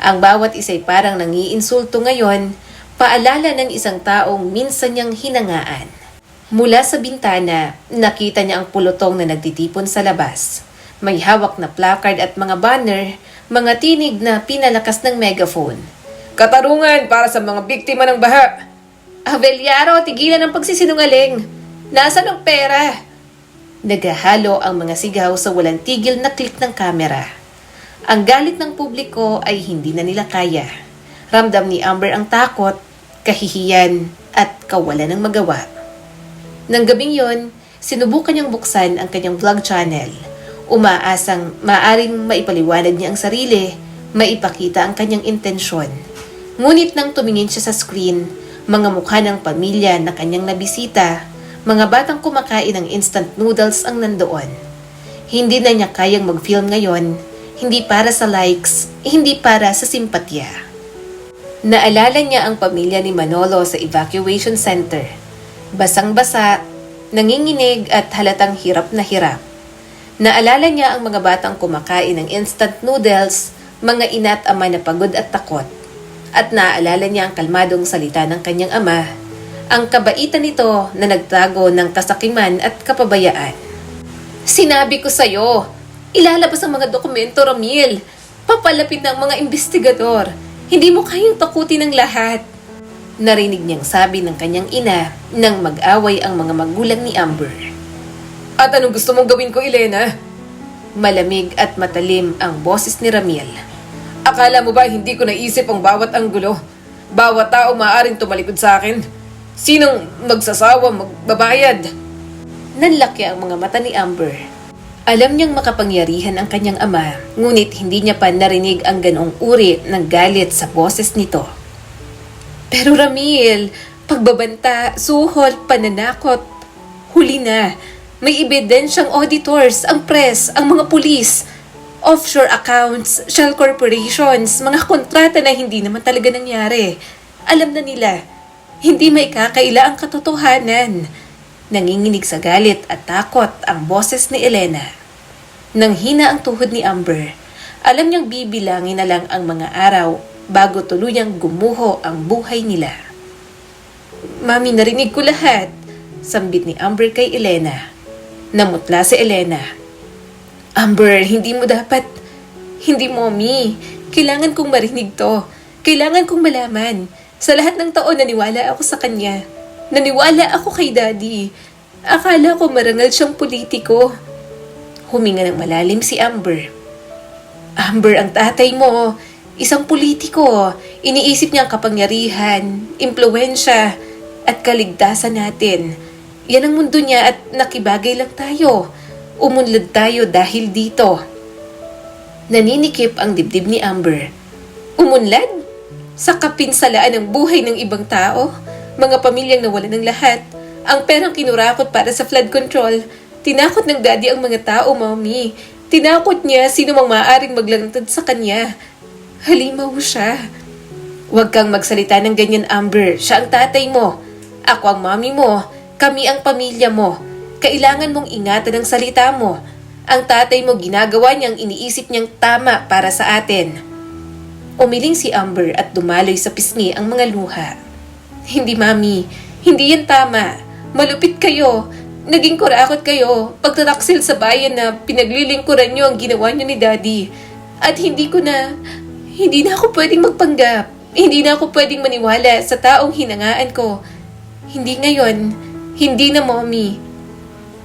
Ang bawat isa'y parang nangiinsulto ngayon, paalala ng isang taong minsan niyang hinangaan. Mula sa bintana, nakita niya ang pulutong na nagtitipon sa labas. May hawak na placard at mga banner, mga tinig na pinalakas ng megaphone. Katarungan para sa mga biktima ng baha. Avellaro, tigilan ang pagsisinungaling. Nasaan ang pera? Nagahalo ang mga sigaw sa walang tigil na click ng kamera. Ang galit ng publiko ay hindi na nila kaya. Ramdam ni Amber ang takot, kahihiyan at kawalan ng magawa. Nang gabing yon, sinubukan niyang buksan ang kanyang vlog channel. Umaasang maaring maipaliwanag niya ang sarili, maipakita ang kanyang intensyon. Ngunit nang tumingin siya sa screen, mga mukha ng pamilya na kanyang nabisita, mga batang kumakain ng instant noodles ang nandoon. Hindi na niya kayang mag-film ngayon, hindi para sa likes, hindi para sa simpatya. Naalala niya ang pamilya ni Manolo sa evacuation center. Basang-basa, nanginginig at halatang hirap na hirap. Naalala niya ang mga batang kumakain ng instant noodles, mga ina at ama na pagod at takot. At naalala niya ang kalmadong salita ng kanyang ama, ang kabaitan nito na nagtago ng kasakiman at kapabayaan. Sinabi ko sa'yo, ilalabas ang mga dokumento, Ramil. Papalapit ng mga investigador. Hindi mo kayang takutin ang lahat. Narinig niyang sabi ng kanyang ina nang mag-away ang mga magulang ni Amber. At anong gusto mong gawin ko, Elena? Malamig at matalim ang boses ni Ramil. Akala mo ba hindi ko naisip ang bawat anggulo? Bawat tao maaaring tumalikod sa akin? Sinong magsasawa, magbabayad? Nanlaki ang mga mata ni Amber. Alam niyang makapangyarihan ang kanyang ama, ngunit hindi niya pa narinig ang ganong uri ng galit sa boses nito. Pero Ramil, pagbabanta, suhol, pananakot, huli na. May ebidensyang auditors, ang press, ang mga pulis, offshore accounts, shell corporations, mga kontrata na hindi naman talaga nangyari. Alam na nila, hindi may kakaila ang katotohanan. Nanginginig sa galit at takot ang boses ni Elena. Nang hina ang tuhod ni Amber, alam niyang bibilangin na lang ang mga araw bago tuluyang gumuho ang buhay nila. Mami, narinig ko lahat, sambit ni Amber kay Elena. Namutla si Elena. Amber, hindi mo dapat. Hindi, Mommy. Kailangan kong marinig to. Kailangan kong malaman. Sa lahat ng taon, naniwala ako sa kanya. Naniwala ako kay Daddy. Akala ko marangal siyang politiko. Huminga ng malalim si Amber. Amber, ang tatay mo, isang politiko. Iniisip niya ang kapangyarihan, impluwensya, at kaligtasan natin. Yan ang mundo niya at nakibagay lang tayo. Umunlad tayo dahil dito. Naninikip ang dibdib ni Amber. Umunlad? Sa kapinsalaan ng buhay ng ibang tao? Mga pamilyang nawalan ng lahat. Ang perang kinurakot para sa flood control. Tinakot ng daddy ang mga tao, Mommy. Tinakot niya sino mang maaaring maglantad sa kanya. Halimaw siya. Huwag kang magsalita ng ganyan, Amber. Siya ang tatay mo. Ako ang mommy mo. Kami ang pamilya mo. Kailangan mong ingatan ang salita mo. Ang tatay mo ginagawa niyang iniisip niyang tama para sa atin. Umiling si Amber at dumaloy sa pisngi ang mga luha. Hindi, Mami. Hindi yan tama. Malupit kayo. Naging kurakot kayo. Pagtataksil sa bayan na pinaglilingkuran niyo ang ginawa niyo ni Daddy. At hindi na ako pwedeng magpanggap. Hindi na ako pwedeng maniwala sa taong hinangaan ko. Hindi ngayon. Hindi na, Mommy.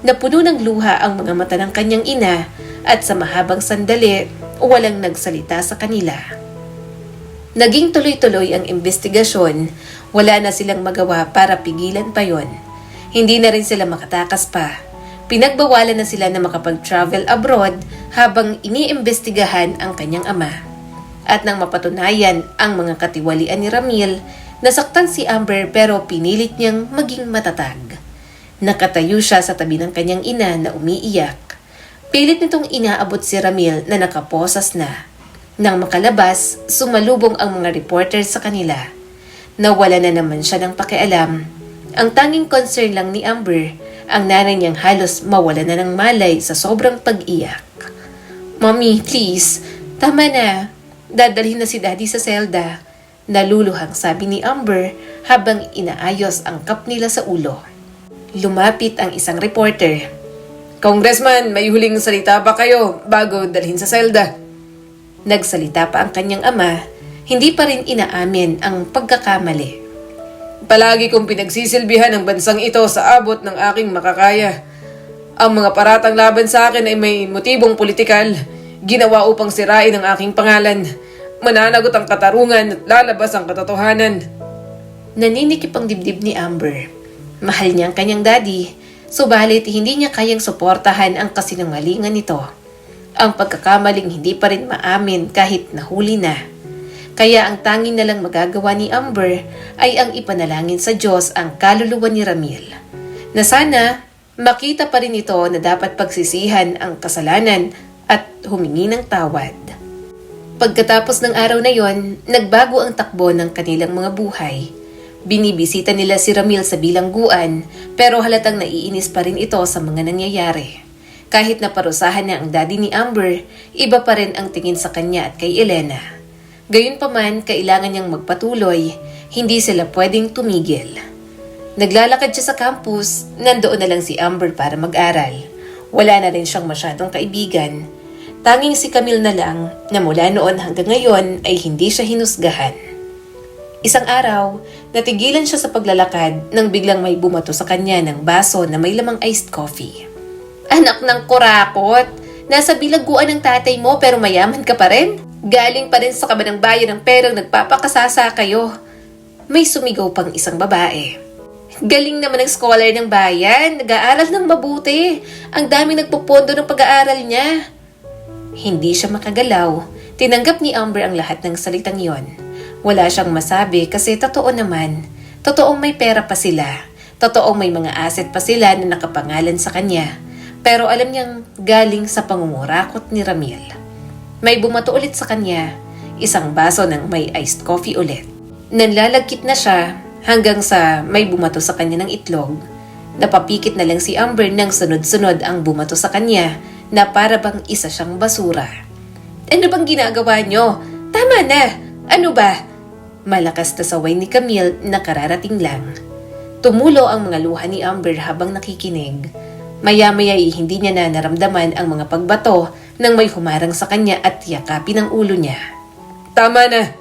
Napuno ng luha ang mga mata ng kanyang ina at sa mahabang sandali, walang nagsalita sa kanila. Naging tuloy-tuloy ang investigasyon, wala na silang magawa para pigilan pa yon. Hindi na rin sila makatakas pa. Pinagbawalan na sila na makapag-travel abroad habang iniimbestigahan ang kanyang ama. At nang mapatunayan ang mga katiwalian ni Ramil, nasaktan si Amber pero pinilit niyang maging matatag. Nakatayo siya sa tabi ng kanyang ina na umiiyak. Pilit nitong inaabot si Ramil na nakaposas na. Nang makalabas, sumalubong ang mga reporter sa kanila. Nawala na naman siya ng pakialam. Ang tanging concern lang ni Amber, ang nanay niyang halos mawala na ng malay sa sobrang pag-iyak. Mommy, please, tama na. Dadalhin na si Daddy sa selda. Naluluhang sabi ni Amber habang inaayos ang cup nila sa ulo. Lumapit ang isang reporter. Congressman, may huling salita ba kayo bago dalhin sa selda? Nagsalita pa ang kanyang ama, hindi pa rin inaamin ang pagkakamali. Palagi kong pinagsisilbihan ang bansang ito sa abot ng aking makakaya. Ang mga paratang laban sa akin ay may motibong politikal, ginawa upang sirain ang aking pangalan. Mananagot ang katarungan at lalabas ang katotohanan. Naninikip ang dibdib ni Amber. Mahal niya ang kanyang daddy, subalit hindi niya kayang suportahan ang kasinungalingan nito. Ang pagkakamaling hindi pa rin maamin kahit nahuli na. Kaya ang tanging na lang magagawa ni Amber ay ang ipanalangin sa Diyos ang kaluluwa ni Ramil. Na sana makita pa rin ito na dapat pagsisihan ang kasalanan at humingi ng tawad. Pagkatapos ng araw na yon, nagbago ang takbo ng kanilang mga buhay. Binibisita nila si Ramil sa bilangguan pero halatang naiinis pa rin ito sa mga nangyayari. Kahit naparusahan na ang daddy ni Amber, iba pa rin ang tingin sa kanya at kay Elena. Gayunpaman, kailangan niyang magpatuloy, hindi sila pwedeng tumigil. Naglalakad siya sa campus, nandoon na lang si Amber para mag-aral. Wala na rin siyang masyadong kaibigan. Tanging si Camille na lang na mula noon hanggang ngayon ay hindi siya hinusgahan. Isang araw, natigilan siya sa paglalakad nang biglang may bumato sa kanya ng baso na may lamang iced coffee. Anak ng kurakot! Nasa bilangguan ng tatay mo pero mayaman ka pa rin? Galing pa rin sa kabanang bayan ng perang nagpapakasasa kayo. May sumigaw pang isang babae. Galing naman ng scholar ng bayan, nag-aaral ng mabuti. Ang dami nagpupondo ng pag-aaral niya. Hindi siya makagalaw. Tinanggap ni Amber ang lahat ng salitang yon. Wala siyang masabi kasi totoo naman. Totoong may pera pa sila. Totoong may mga asset pa sila na nakapangalan sa kanya. Pero alam niyang galing sa pangungurakot ni Ramil. May bumato ulit sa kanya, isang baso ng may iced coffee ulit. Nanlalagkit na siya hanggang sa may bumato sa kanya ng itlog. Napapikit na lang si Amber nang sunod-sunod ang bumato sa kanya na para bang isa siyang basura. Ano bang ginagawa niyo? Tama na! Ano ba? Malakas na saway ni Camille na kararating lang. Tumulo ang mga luha ni Amber habang nakikinig. Maya-maya hindi niya na naramdaman ang mga pagbato nang may humarang sa kanya at yakapin ang ulo niya. Tama na!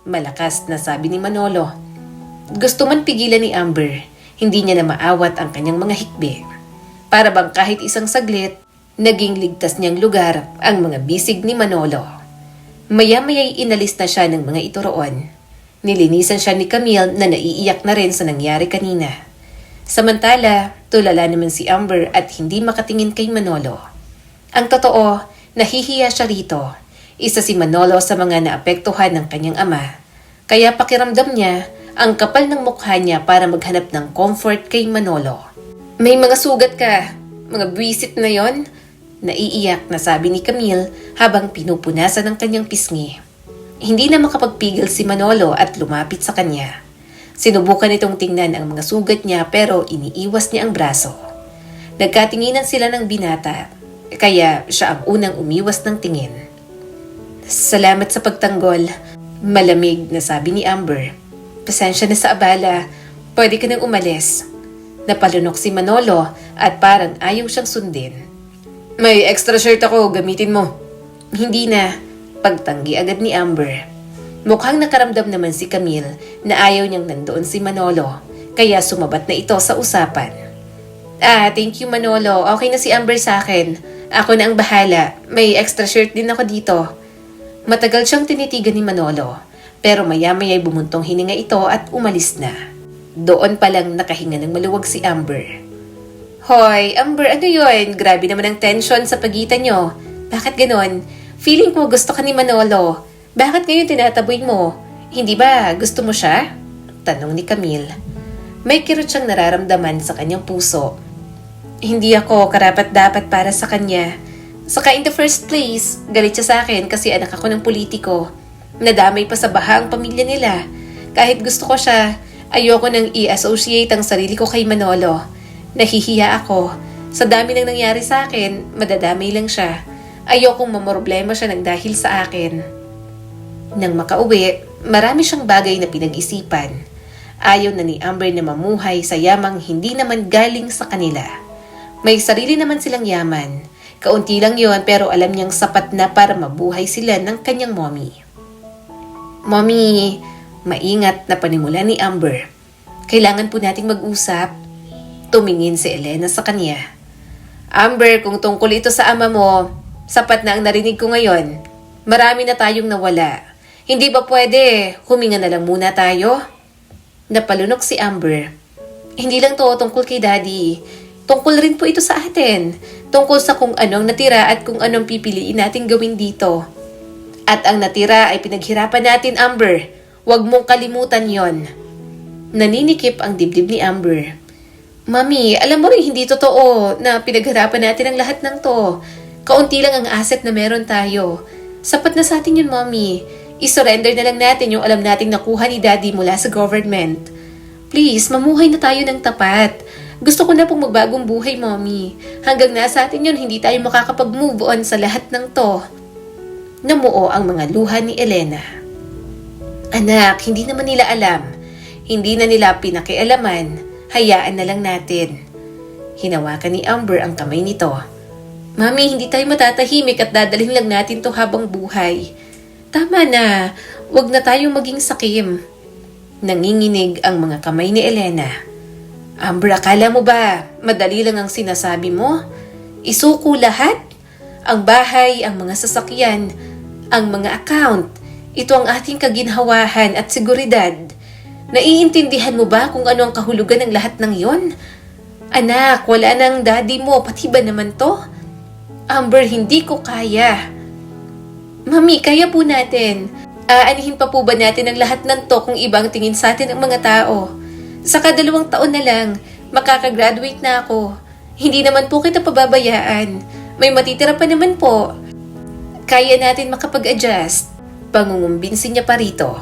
Malakas na sabi ni Manolo. Gusto man pigilan ni Amber, hindi niya na maawat ang kanyang mga hikbi. Para bang kahit isang saglit, naging ligtas niyang lugar ang mga bisig ni Manolo. Maya-maya'y inalis na siya ng mga ito roon. Nilinisan siya ni Camille na naiiyak na rin sa nangyari kanina. Samantala, tulala naman si Amber at hindi makatingin kay Manolo. Ang totoo, nahihiya siya rito. Isa si Manolo sa mga naapektuhan ng kanyang ama. Kaya pakiramdam niya ang kapal ng mukha niya para maghanap ng comfort kay Manolo. May mga sugat ka, mga buwisit na yon? Naiiyak na sabi ni Camille habang pinupunasan ng kanyang pisngi. Hindi na makapagpigil si Manolo at lumapit sa kanya. Sinubukan itong tingnan ang mga sugat niya pero iniiwas niya ang braso. Nagkatinginan sila ng binata, kaya siya ang unang umiwas ng tingin. Salamat sa pagtanggol, malamig na sabi ni Amber. Pasensya na sa abala, pwede ka nang umalis. Napalunok si Manolo at parang ayaw siyang sundin. May extra shirt ako, gamitin mo. Hindi na, pagtanggi agad ni Amber. Mukhang nakaramdam naman si Camille na ayaw niyang nandoon si Manolo, kaya sumabat na ito sa usapan. Thank you Manolo, okay na si Amber sa akin. Ako na ang bahala, may extra shirt din ako dito. Matagal siyang tinitigan ni Manolo, pero maya-maya'y bumuntong hininga ito at umalis na. Doon palang nakahinga ng maluwag si Amber. Hoy, Amber, ano yun? Grabe naman ang tension sa pagitan nyo. Bakit ganon? Feeling ko gusto ka ni Manolo. Bakit ngayon tinataboy mo? Hindi ba gusto mo siya? Tanong ni Camille. May kirot siyang nararamdaman sa kanyang puso. Hindi ako karapat-dapat para sa kanya. Saka in the first place, galit siya sa akin kasi anak ako ng politiko. Nadamay pa sa baha ang pamilya nila. Kahit gusto ko siya, ayoko nang i-associate ang sarili ko kay Manolo. Nahihiya ako. Sa dami nang nangyari sa akin, madadamay lang siya. Ayokong mamroblema siya ng dahil sa akin. Nang makauwi, marami siyang bagay na pinag-isipan. Ayaw na ni Amber na mamuhay sa yamang hindi naman galing sa kanila. May sarili naman silang yaman. Kaunti lang yon pero alam niyang sapat na para mabuhay sila ng kanyang mommy. Mommy, maingat na panimula ni Amber. Kailangan po nating mag-usap. Tumingin si Elena sa kanya. Amber, kung tungkol ito sa ama mo, sapat na ang narinig ko ngayon. Marami na tayong nawala. Hindi ba pwede, huminga na lang muna tayo? Napalunok si Amber. Hindi lang to tungkol kay Daddy. Tungkol rin po ito sa atin. Tungkol sa kung anong natira at kung anong pipiliin natin gawin dito. At ang natira ay pinaghirapan natin, Amber. Huwag mong kalimutan yon. Naninikip ang dibdib ni Amber. Mami, alam mo rin hindi totoo na pinaghirapan natin ang lahat ng to. Kaunti lang ang asset na meron tayo. Sapat na sa atin yun, Mami. I-surrender na lang natin yung alam nating nakuha ni Daddy mula sa government. Please, mamuhay na tayo ng tapat. Gusto ko na pong magbagong buhay, Mommy. Hanggang nasa atin yun, hindi tayo makakapag-move on sa lahat ng to. Namuo ang mga luha ni Elena. Anak, hindi naman nila alam. Hindi na nila pinakialaman. Hayaan na lang natin. Hinawakan ni Amber ang kamay nito. Mami, hindi tayo matatahimik at dadalhin lang natin to habang buhay. Tama na. Huwag na tayong maging sakim. Nanginginig ang mga kamay ni Elena. Amber, akala mo ba madali lang ang sinasabi mo? Isuko lahat? Ang bahay, ang mga sasakyan, ang mga account. Ito ang ating kaginhawahan at seguridad. Naiintindihan mo ba kung ano ang kahulugan ng lahat ng yon? Anak, wala nang daddy mo, pati ba naman to? Amber, hindi ko kaya. Mami, kaya po natin. Aanihin pa po ba natin ang lahat ng to kung ibang tingin sa atin ang mga tao? Saka 2 taon na lang, makakagraduate na ako. Hindi naman po kita pababayaan. May matitira pa naman po. Kaya natin makapag-adjust. Pangungumbinsin niya pa rito.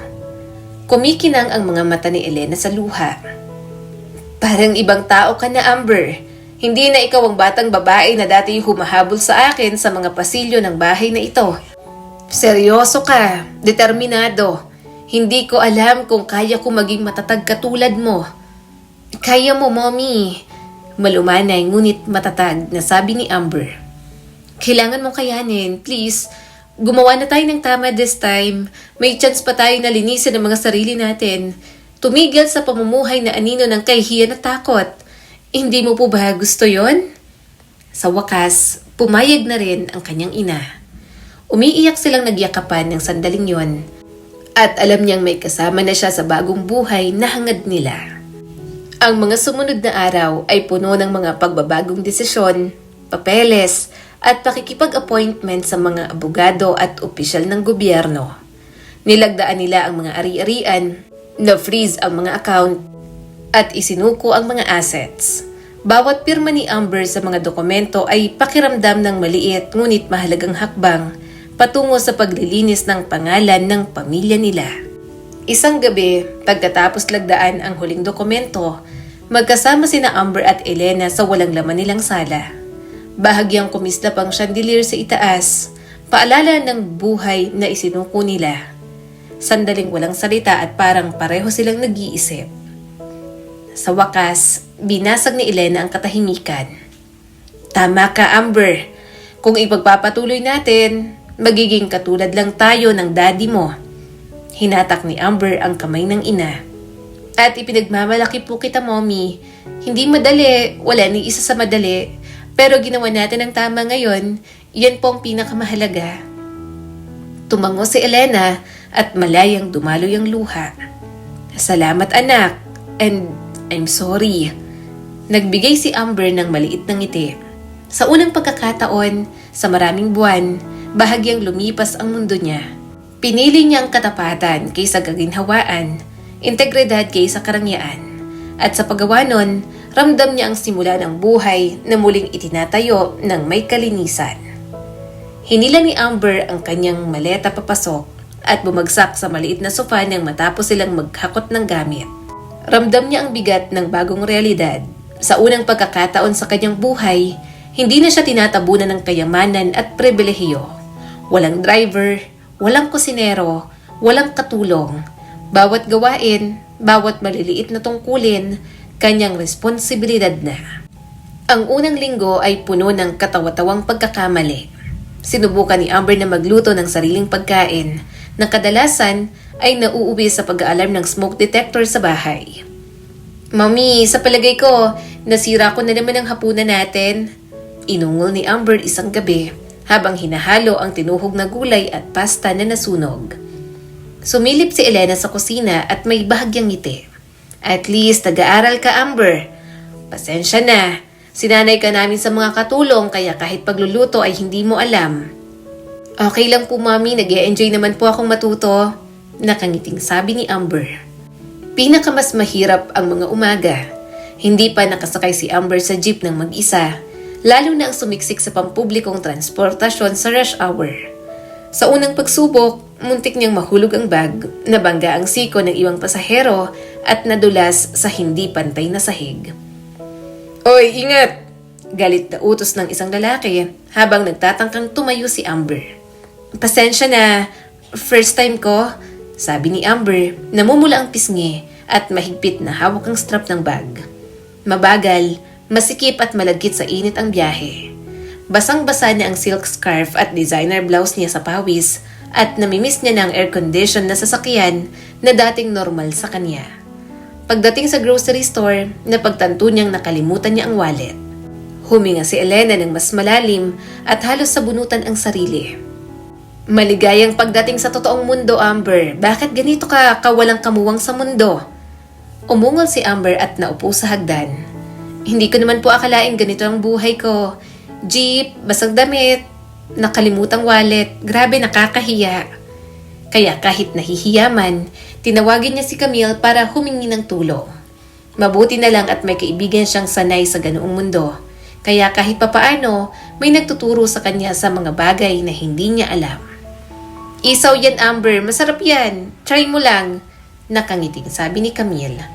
Kumikinang ang mga mata ni Elena sa luha. Parang ibang tao ka na, Amber. Hindi na ikaw ang batang babae na dati humahabol sa akin sa mga pasilyo ng bahay na ito. Seryoso ka, determinado. Hindi ko alam kung kaya ko maging matatag katulad mo. Kaya mo, Mommy. Malumanay ngunit matatag na sabi ni Amber. Kailangan mong kayanin, please. Gumawa na tayo ng tama this time. May chance pa tayo na linisin ang mga sarili natin. Tumigil sa pamumuhay na anino ng kahihiyan at takot. Hindi mo po ba gusto yon? Sa wakas, pumayag na rin ang kanyang ina. Umiiyak silang nagyakapan ng sandaling yon. At alam niyang may kasama na siya sa bagong buhay na hangad nila. Ang mga sumunod na araw ay puno ng mga pagbabagong desisyon, papeles, at pakikipag-appointment sa mga abogado at opisyal ng gobyerno. Nilagdaan nila ang mga ari-arian, na-freeze ang mga account, at isinuko ang mga assets. Bawat pirma ni Amber sa mga dokumento ay pakiramdam ng maliit ngunit mahalagang hakbang patungo sa paglilinis ng pangalan ng pamilya nila. Isang gabi, pagkatapos lagdaan ang huling dokumento, magkasama sina Amber at Elena sa walang laman nilang sala. Bahagyang kumislap ang chandelier sa itaas, paalala ng buhay na isinuko nila. Sandaling walang salita at parang pareho silang nag-iisip. Sa wakas, binasag ni Elena ang katahimikan. Tama ka, Amber. Kung ipagpapatuloy natin, magiging katulad lang tayo ng daddy mo. Hinatak ni Amber ang kamay ng ina. At ipinagmamalaki po kita, Mommy. Hindi madali, wala ni isa sa madali. Pero ginawa natin ang tama ngayon, yan po ang pinakamahalaga. Tumango si Elena at malayang dumaloy ang luha. Salamat, anak. And I'm sorry. Nagbigay si Amber ng maliit na ngiti. Sa unang pagkakataon, sa maraming buwan, bahagyang lumipas ang mundo niya. Pinili niya ang katapatan kaysa gaginhawaan, integridad kaysa karangyaan. At sa paggawa nun, ramdam niya ang simula ng buhay na muling itinatayo ng may kalinisan. Hinila ni Amber ang kanyang maleta papasok at bumagsak sa maliit na sofa nang matapos silang maghakot ng gamit. Ramdam niya ang bigat ng bagong realidad. Sa unang pagkakataon sa kanyang buhay, hindi na siya tinatabunan ng kayamanan at pribilehiyo. Walang driver, walang kusinero, walang katulong. Bawat gawain, bawat maliliit na tungkulin, kanyang responsibilidad na. Ang unang linggo ay puno ng katawa-tawang pagkakamali. Sinubukan ni Amber na magluto ng sariling pagkain na kadalasan ay nauuwi sa pag-aalarm ng smoke detector sa bahay. Mami, sa palagay ko, nasira ko na naman ang hapunan natin. Inungol ni Amber isang gabi habang hinahalo ang tinuhog na gulay at pasta na nasunog. Sumilip si Elena sa kusina at may bahagyang ngiti. At least, nag-aaral ka, Amber. Pasensya na. Sinanay ka namin sa mga katulong kaya kahit pagluluto ay hindi mo alam. Okay lang po, Mami. Nag-e-enjoy naman po akong matuto. Nakangiting sabi ni Amber. Pinakamas mahirap ang mga umaga. Hindi pa nakasakay si Amber sa jeep ng mag-isa, lalo na ang sumiksik sa pampublikong transportasyon sa rush hour. Sa unang pagsubok, muntik niyang mahulog ang bag, nabangga ang siko ng ibang pasahero at nadulas sa hindi pantay na sahig. Oy, ingat! Galit na utos ng isang lalaki habang nagtatangkang tumayo si Amber. Pasensya na, first time ko, sabi ni Amber, namumula ang pisngi at mahigpit na hawak ang strap ng bag. Mabagal, masikip at malagkit sa init ang biyahe. Basang-basa niya ang silk scarf at designer blouse niya sa pawis at namimiss niya ng air-condition na sasakyan na dating normal sa kanya. Pagdating sa grocery store, napagtanto niyang nakalimutan niya ang wallet. Huminga si Elena ng mas malalim at halos sabunutan ang sarili. Maligayang pagdating sa totoong mundo, Amber. Bakit ganito ka kawalang kamuwang sa mundo? Umungol si Amber at naupo sa hagdan. Hindi ko naman po akalain ganito ang buhay ko. Jeep, basag damit, nakalimutang wallet, grabe nakakahiya. Kaya kahit nahihiya man, tinawagin niya si Camille para humingi ng tulong. Mabuti na lang at may kaibigan siyang sanay sa ganoong mundo. Kaya kahit papaano, may nagtuturo sa kanya sa mga bagay na hindi niya alam. Isaw yan, Amber. Masarap yan. Try mo lang. Nakangiting sabi ni Camille.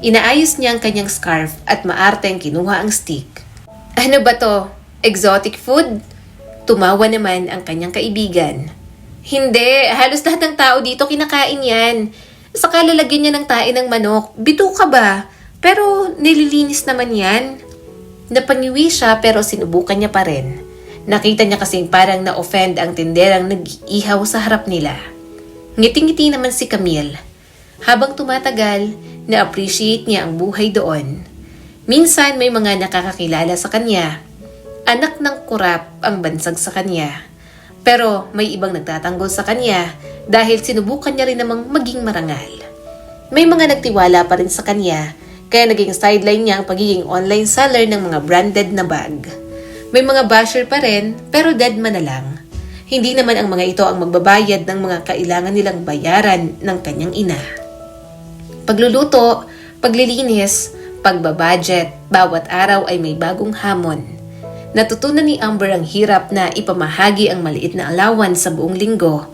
Inaayos niya ang kanyang scarf at maarteng kinuha ang stick. Ano ba to? Exotic food? Tumawa naman ang kanyang kaibigan. Hindi, halos lahat ng tao dito kinakain yan. Saka lalagyan niya ng tae ng manok. Bito ka ba? Pero nililinis naman yan. Napangiwi siya pero sinubukan niya pa rin. Nakita niya kasing parang na-offend ang tinderang nag-ihaw sa harap nila. Ngiti-ngiti naman si Camille. Habang tumatagal, na-appreciate niya ang buhay doon. Minsan may mga nakakakilala sa kanya. Anak ng kurap ang bansag sa kanya. Pero may ibang nagtatanggol sa kanya dahil sinubukan niya rin namang maging marangal. May mga nagtiwala pa rin sa kanya kaya naging sideline niya ang pagiging online seller ng mga branded na bag. May mga basher pa rin pero dead man na lang. Hindi naman ang mga ito ang magbabayad ng mga kailangan nilang bayaran ng kanyang ina. Pagluluto, paglilinis, pagbabudget, bawat araw ay may bagong hamon. Natutunan ni Amber ang hirap na ipamahagi ang maliit na allowance sa buong linggo.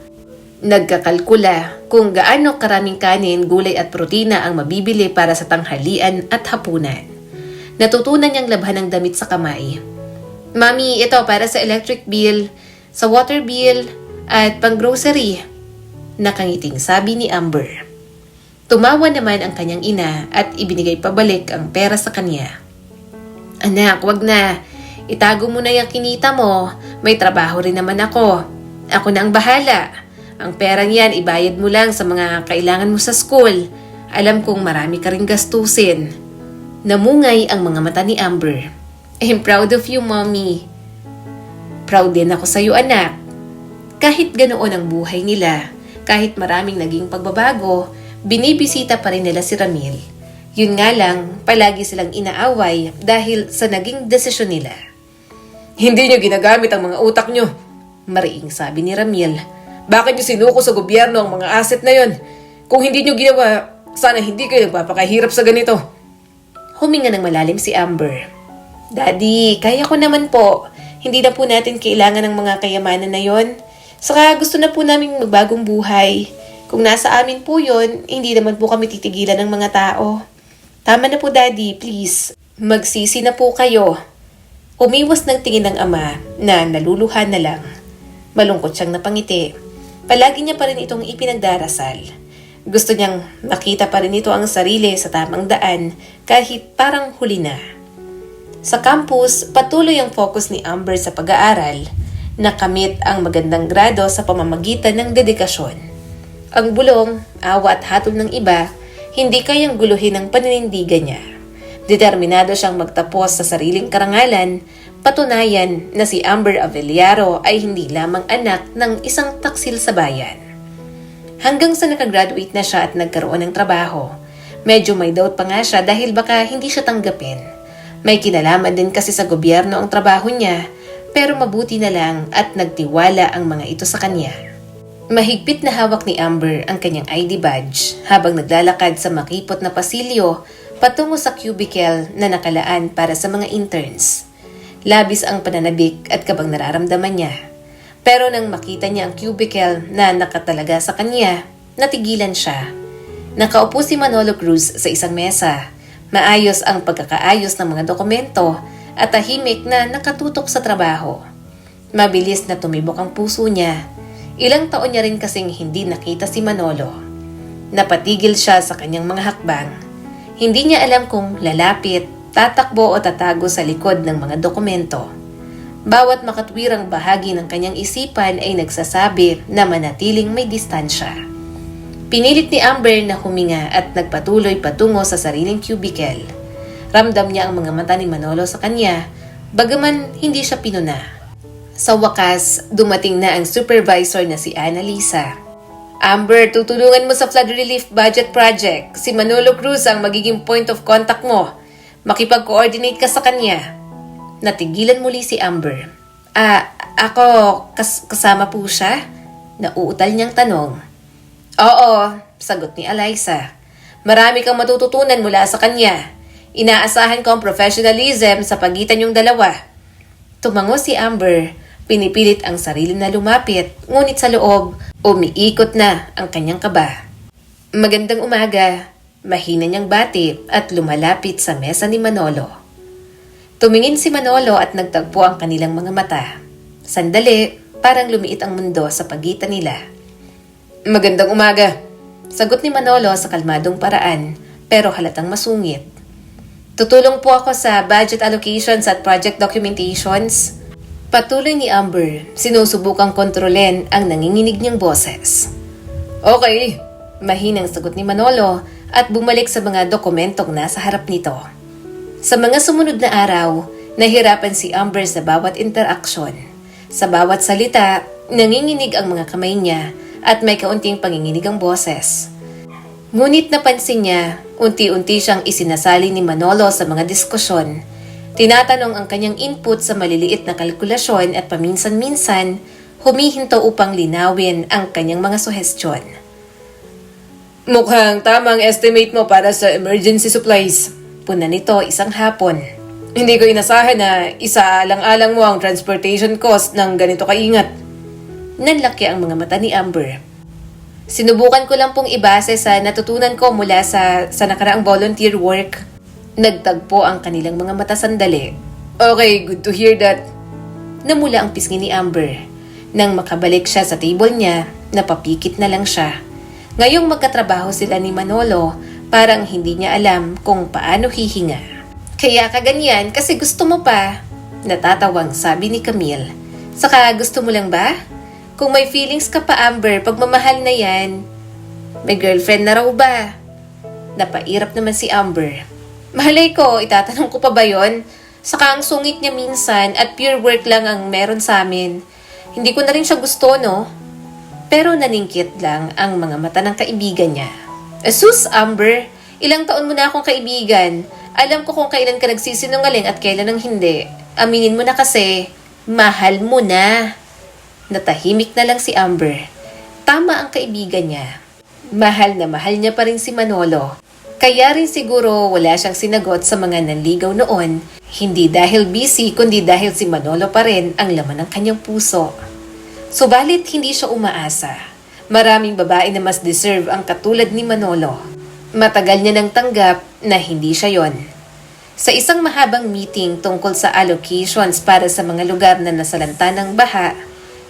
Nagkakalkula kung gaano karaming kanin, gulay at protina ang mabibili para sa tanghalian at hapunan. Natutunan niyang labhan ang damit sa kamay. Mami, ito para sa electric bill, sa water bill, at pang-grocery. Nakangiting sabi ni Amber. Tumawa naman ang kanyang ina at ibinigay pabalik ang pera sa kanya. Anak, wag na. Itago mo na yung kinita mo. May trabaho rin naman ako. Ako na ang bahala. Ang perang yan, ibayad mo lang sa mga kailangan mo sa school. Alam kong marami ka rin gastusin. Namungay ang mga mata ni Amber. I'm proud of you, Mommy. Proud din ako sa iyo, anak. Kahit ganoon ang buhay nila, kahit maraming naging pagbabago, binibisita pa rin nila si Ramil. Yun nga lang, palagi silang inaaway dahil sa naging desisyon nila. Hindi nyo ginagamit ang mga utak nyo, mariing sabi ni Ramil. Bakit nyo sinuko sa gobyerno ang mga asset na yon? Kung hindi nyo ginawa, sana hindi kayo nagpapakahirap sa ganito. Huminga ng malalim si Amber. Daddy, kaya ko naman po. Hindi na po natin kailangan ng mga kayamanan na yon. Saka gusto na po namin magbagong buhay. Kung nasa amin po yon, hindi naman po kami titigilan ng mga tao. Tama na po, Daddy, please. Magsisi na po kayo. Umiwas ng tingin ng ama na naluluhan na lang. Malungkot siyang napangiti. Palagi niya pa rin itong ipinagdarasal. Gusto niyang makita pa rin ito ang sarili sa tamang daan kahit parang huli na. Sa campus, patuloy ang focus ni Amber sa pag-aaral. Nakamit ang magandang grado sa pamamagitan ng dedikasyon. Ang bulong, awa at hatol ng iba, hindi kayang guluhin ang paninindigan niya. Determinado siyang magtapos sa sariling karangalan, patunayan na si Amber Avellaro ay hindi lamang anak ng isang taksil sa bayan. Hanggang sa nakagraduate na siya at nagkaroon ng trabaho, Medyo may doubt pa nga siya dahil baka hindi siya tanggapin. May kinalaman din kasi sa gobyerno ang trabaho niya, pero mabuti na lang at nagtiwala ang mga ito sa kanya. Mahigpit na hawak ni Amber ang kanyang ID badge habang naglalakad sa makipot na pasilyo patungo sa cubicle na nakalaan para sa mga interns. Labis ang pananabik at kabang nararamdaman niya. Pero nang makita niya ang cubicle na nakatalaga sa kanya, natigilan siya. Nakaupo si Manolo Cruz sa isang mesa. Maayos ang pagkakaayos ng mga dokumento at tahimik na nakatutok sa trabaho. Mabilis na tumibok ang puso niya. Ilang taon niya rin kasing hindi nakita si Manolo. Napatigil siya sa kanyang mga hakbang. Hindi niya alam kung lalapit, tatakbo o tatago sa likod ng mga dokumento. Bawat makatwirang bahagi ng kanyang isipan ay nagsasabi na manatiling may distansya. Pinilit ni Amber na huminga at nagpatuloy patungo sa sariling cubicle. Ramdam niya ang mga mata ni Manolo sa kanya, bagaman hindi siya pinuna. Sa wakas, dumating na ang supervisor na si Annalisa. Amber, tutulungan mo sa flood relief budget project. Si Manolo Cruz ang magiging point of contact mo. Makipag-coordinate ka sa kanya. Natigilan muli si Amber. Ako kasama po siya? Nauutal niyang tanong. Oo, sagot ni Eliza. Marami kang matututunan mula sa kanya. Inaasahan ko ang professionalism sa pagitan yung dalawa. Tumango si Amber. Pinipilit ang sarili na lumapit, ngunit sa loob, umiikot na ang kanyang kaba. Magandang umaga. Mahina niyang bati at lumalapit sa mesa ni Manolo. Tumingin si Manolo at nagtagpo ang kanilang mga mata. Sandali, parang lumiit ang mundo sa pagitan nila. Magandang umaga, sagot ni Manolo sa kalmadong paraan, pero halatang masungit. Tutulong po ako sa budget allocations at project documentations. Patuloy ni Amber, sinusubukang kontrolin ang nanginginig niyang boses. Okay, mahinang sagot ni Manolo at bumalik sa mga dokumentong nasa harap nito. Sa mga sumunod na araw, nahirapan si Amber sa bawat interaksyon. Sa bawat salita, nanginginig ang mga kamay niya at may kaunting panginginig ang boses. Ngunit napansin niya, unti-unti siyang isinasali ni Manolo sa mga diskusyon. Tinatanong ang kanyang input sa maliliit na kalkulasyon at paminsan-minsan, humihinto upang linawin ang kanyang mga suhestyon. Mukhang tama ang estimate mo para sa emergency supplies. Puna nito isang hapon. Hindi ko inasahan na isaalang-alang mo ang transportation cost ng ganito kaingat. Nanlaki ang mga mata ni Amber. Sinubukan ko lang pong ibase sa natutunan ko mula sa nakaraang volunteer work. Nagtagpo ang kanilang mga mata sandali. Okay, good to hear that. Namula ang pisngi ni Amber. Nang makabalik siya sa table niya, napapikit na lang siya. Ngayong magkatrabaho sila ni Manolo, parang hindi niya alam kung paano hihinga. Kaya kaganyan kasi gusto mo pa. Natatawang sabi ni Camille. Saka gusto mo lang ba? Kung may feelings ka pa, Amber, pagmamahal na yan. May girlfriend na raw ba? Napairap naman si Amber. Mahalay ko, itatanong ko pa ba yon? Saka ang sungit niya minsan at pure work lang ang meron sa amin. Hindi ko na rin siya gusto, no? Pero naningkit lang ang mga mata ng kaibigan niya. Sus, Amber, ilang taon mo na akong kaibigan. Alam ko kung kailan ka nagsisinungaling at kailan ang hindi. Aminin mo na kasi, mahal mo na. Natahimik na lang si Amber. Tama ang kaibigan niya. Mahal na mahal niya pa rin si Manolo. Kaya rin siguro wala siyang sinagot sa mga nanligaw noon. Hindi dahil busy kundi dahil si Manolo pa rin ang laman ng kanyang puso. Subalit hindi siya umaasa. Maraming babae na mas deserve ang katulad ni Manolo. Matagal niya nang tanggap na hindi siya yon. Sa isang mahabang meeting tungkol sa allocations para sa mga lugar na nasalanta ng baha,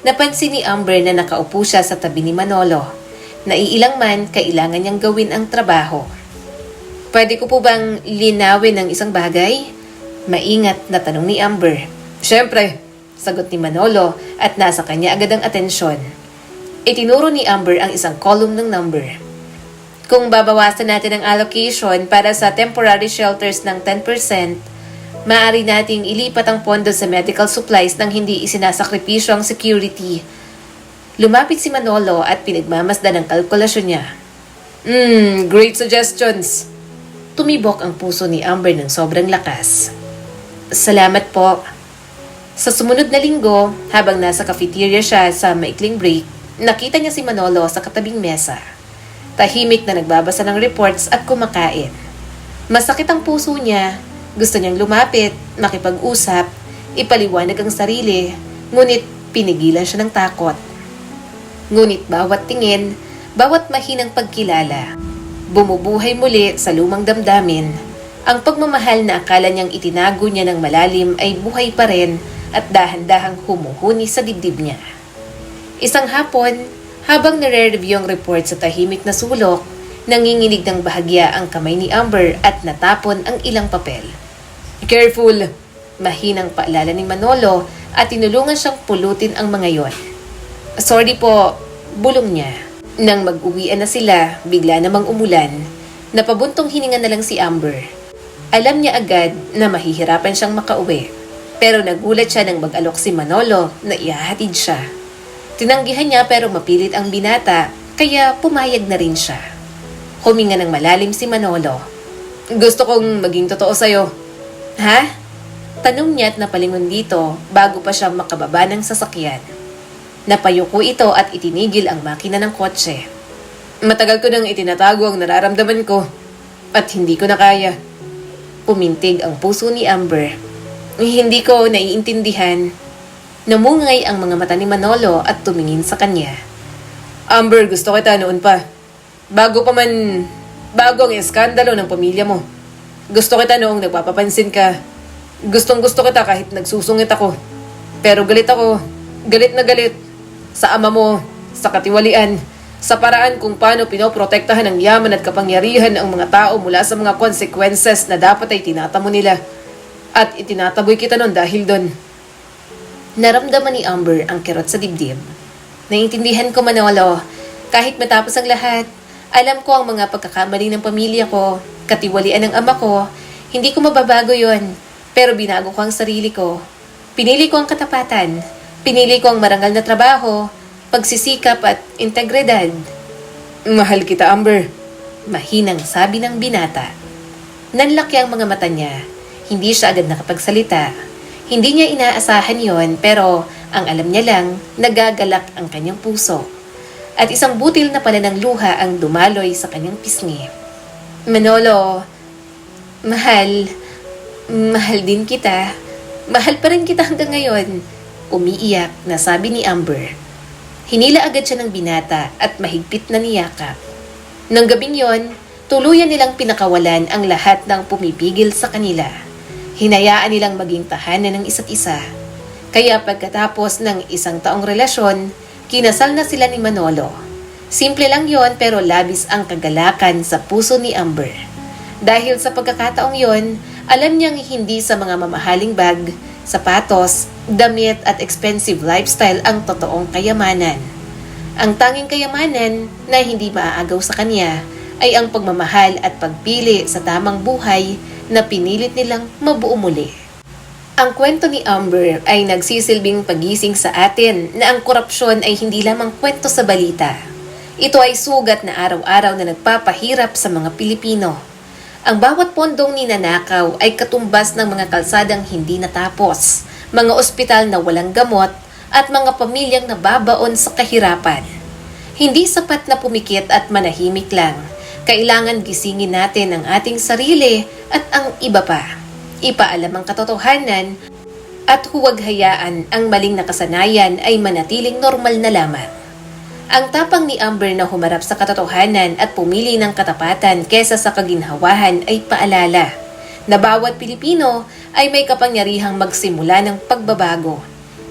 napansin ni Amber na nakaupo siya sa tabi ni Manolo. Naiilang man, kailangan niyang gawin ang trabaho. Pwede ko po bang linawin ang isang bagay? Maingat na tanong ni Amber. Siyempre, sagot ni Manolo at nasa kanya agad ang atensyon. Itinuro ni Amber ang isang column ng number. Kung babawasan natin ang allocation para sa temporary shelters ng 10%, maaari nating ilipat ang pondo sa medical supplies nang hindi isinasakripisyo ang security. Lumapit si Manolo at pinagmamasdan ang kalkulasyon niya. Great suggestions. tumibok ang puso ni Amber ng sobrang lakas. Salamat po. Sa sumunod na linggo, habang nasa cafeteria siya sa maikling break, nakita niya si Manolo sa katabing mesa. Tahimik na nagbabasa ng reports at kumakain. Masakit ang puso niya. Gusto niyang lumapit, makipag-usap, ipaliwanag ang sarili, ngunit pinigilan siya ng takot. Ngunit bawat tingin, bawat mahinang pagkilala, bumubuhay muli sa lumang damdamin. Ang pagmamahal na akala niyang itinago niya ng malalim ay buhay pa rin at dahan-dahang humuhuni sa dibdib niya. Isang hapon, habang nare-review ang report sa tahimik na sulok, nanginginig ng bahagya ang kamay ni Amber at natapon ang ilang papel. Careful! Mahinang paalala ni Manolo at tinulungan siyang pulutin ang mga yon. Sorry po, bulong niya. Nang mag-uwian na sila, bigla namang umulan. Napabuntong hininga na lang si Amber. Alam niya agad na mahihirapan siyang makauwi. Pero nagulat siya nang mag-alok si Manolo na ihahatid siya. Tinanggihan niya pero mapilit ang binata, kaya pumayag na rin siya. Huminga ng malalim si Manolo. Gusto kong maging totoo sa'yo. Ha? Tanong niya at napalingon dito bago pa siya makababa ng sasakyan. Napayuko ito at itinigil ang makina ng kotse. Matagal ko nang itinatago ang nararamdaman ko at hindi ko na kaya. Pumintig ang puso ni Amber. Hindi ko naiintindihan. Namungay ang mga mata ni Manolo at tumingin sa kanya. Amber, gusto kita noon pa. Bago ang eskandalo ng pamilya mo. Gusto kita noong nagpapapansin ka. Gustong-gusto kita kahit nagsusungit ako. Pero galit ako. Galit na galit. Sa ama mo, sa katiwalian, sa paraan kung paano pinoprotektahan ng yaman at kapangyarihan ang mga tao mula sa mga consequences na dapat ay tinatamo nila. At itinataboy kita noon dahil doon. Naramdaman ni Amber ang kirot sa dibdib. Naiintindihan ko, Manolo. Kahit matapos ang lahat, alam ko ang mga pagkakamali ng pamilya ko, katiwalian ng ama ko, hindi ko mababago yon. Pero binago ko ang sarili ko. Pinili ko ang katapatan. Pinili ko ang marangal na trabaho, pagsisikap at integridad. Mahal kita, Amber. Mahinang sabi ng binata. Nanlaki ang mga mata niya. Hindi siya agad nakapagsalita. Hindi niya inaasahan yon, pero ang alam niya lang, nagagalak ang kanyang puso. At isang butil na pala ng luha ang dumaloy sa kanyang pisngi. Manolo, mahal din kita. Mahal pa rin kita hanggang ngayon. Umiiyak na sabi ni Amber. Hinila agad siya ng binata at mahigpit na niyakap. Nang gabing yon, tuluyan nilang pinakawalan ang lahat ng pumipigil sa kanila. Hinayaan nilang maging tahanan ng isa't isa. Kaya pagkatapos ng 1 taong relasyon, kinasal na sila ni Manolo. Simple lang yon pero labis ang kagalakan sa puso ni Amber. Dahil sa pagkakataong yon, alam niyang hindi sa mga mamahaling bag, sapatos, damit at expensive lifestyle ang totoong kayamanan. Ang tanging kayamanan na hindi maaagaw sa kanya ay ang pagmamahal at pagpili sa tamang buhay na pinilit nilang mabuo muli. Ang kwento ni Amber ay nagsisilbing pagising sa atin na ang korupsyon ay hindi lamang kwento sa balita. Ito ay sugat na araw-araw na nagpapahirap sa mga Pilipino. Ang bawat pondong ninanakaw ay katumbas ng mga kalsadang hindi natapos, mga ospital na walang gamot, at mga pamilyang nababaon sa kahirapan. Hindi sapat na pumikit at manahimik lang. Kailangan gisingin natin ang ating sarili at ang iba pa. Ipaalam ang katotohanan at huwag hayaan ang maling nakasanayan ay manatiling normal na lamang. Ang tapang ni Amber na humarap sa katotohanan at pumili ng katapatan kesa sa kaginhawahan ay paalala na bawat Pilipino ay may kapangyarihang magsimula ng pagbabago.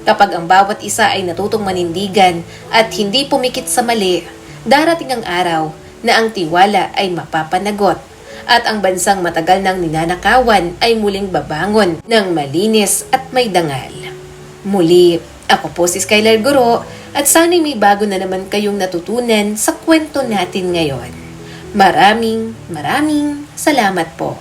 Kapag ang bawat isa ay natutong manindigan at hindi pumikit sa mali, darating ang araw na ang tiwala ay mapapanagot at ang bansang matagal nang ninanakawan ay muling babangon ng malinis at may dangal. Muli, ako po si Skylar Guro at sana'y may bago na naman kayong natutunan sa kwento natin ngayon. Maraming salamat po.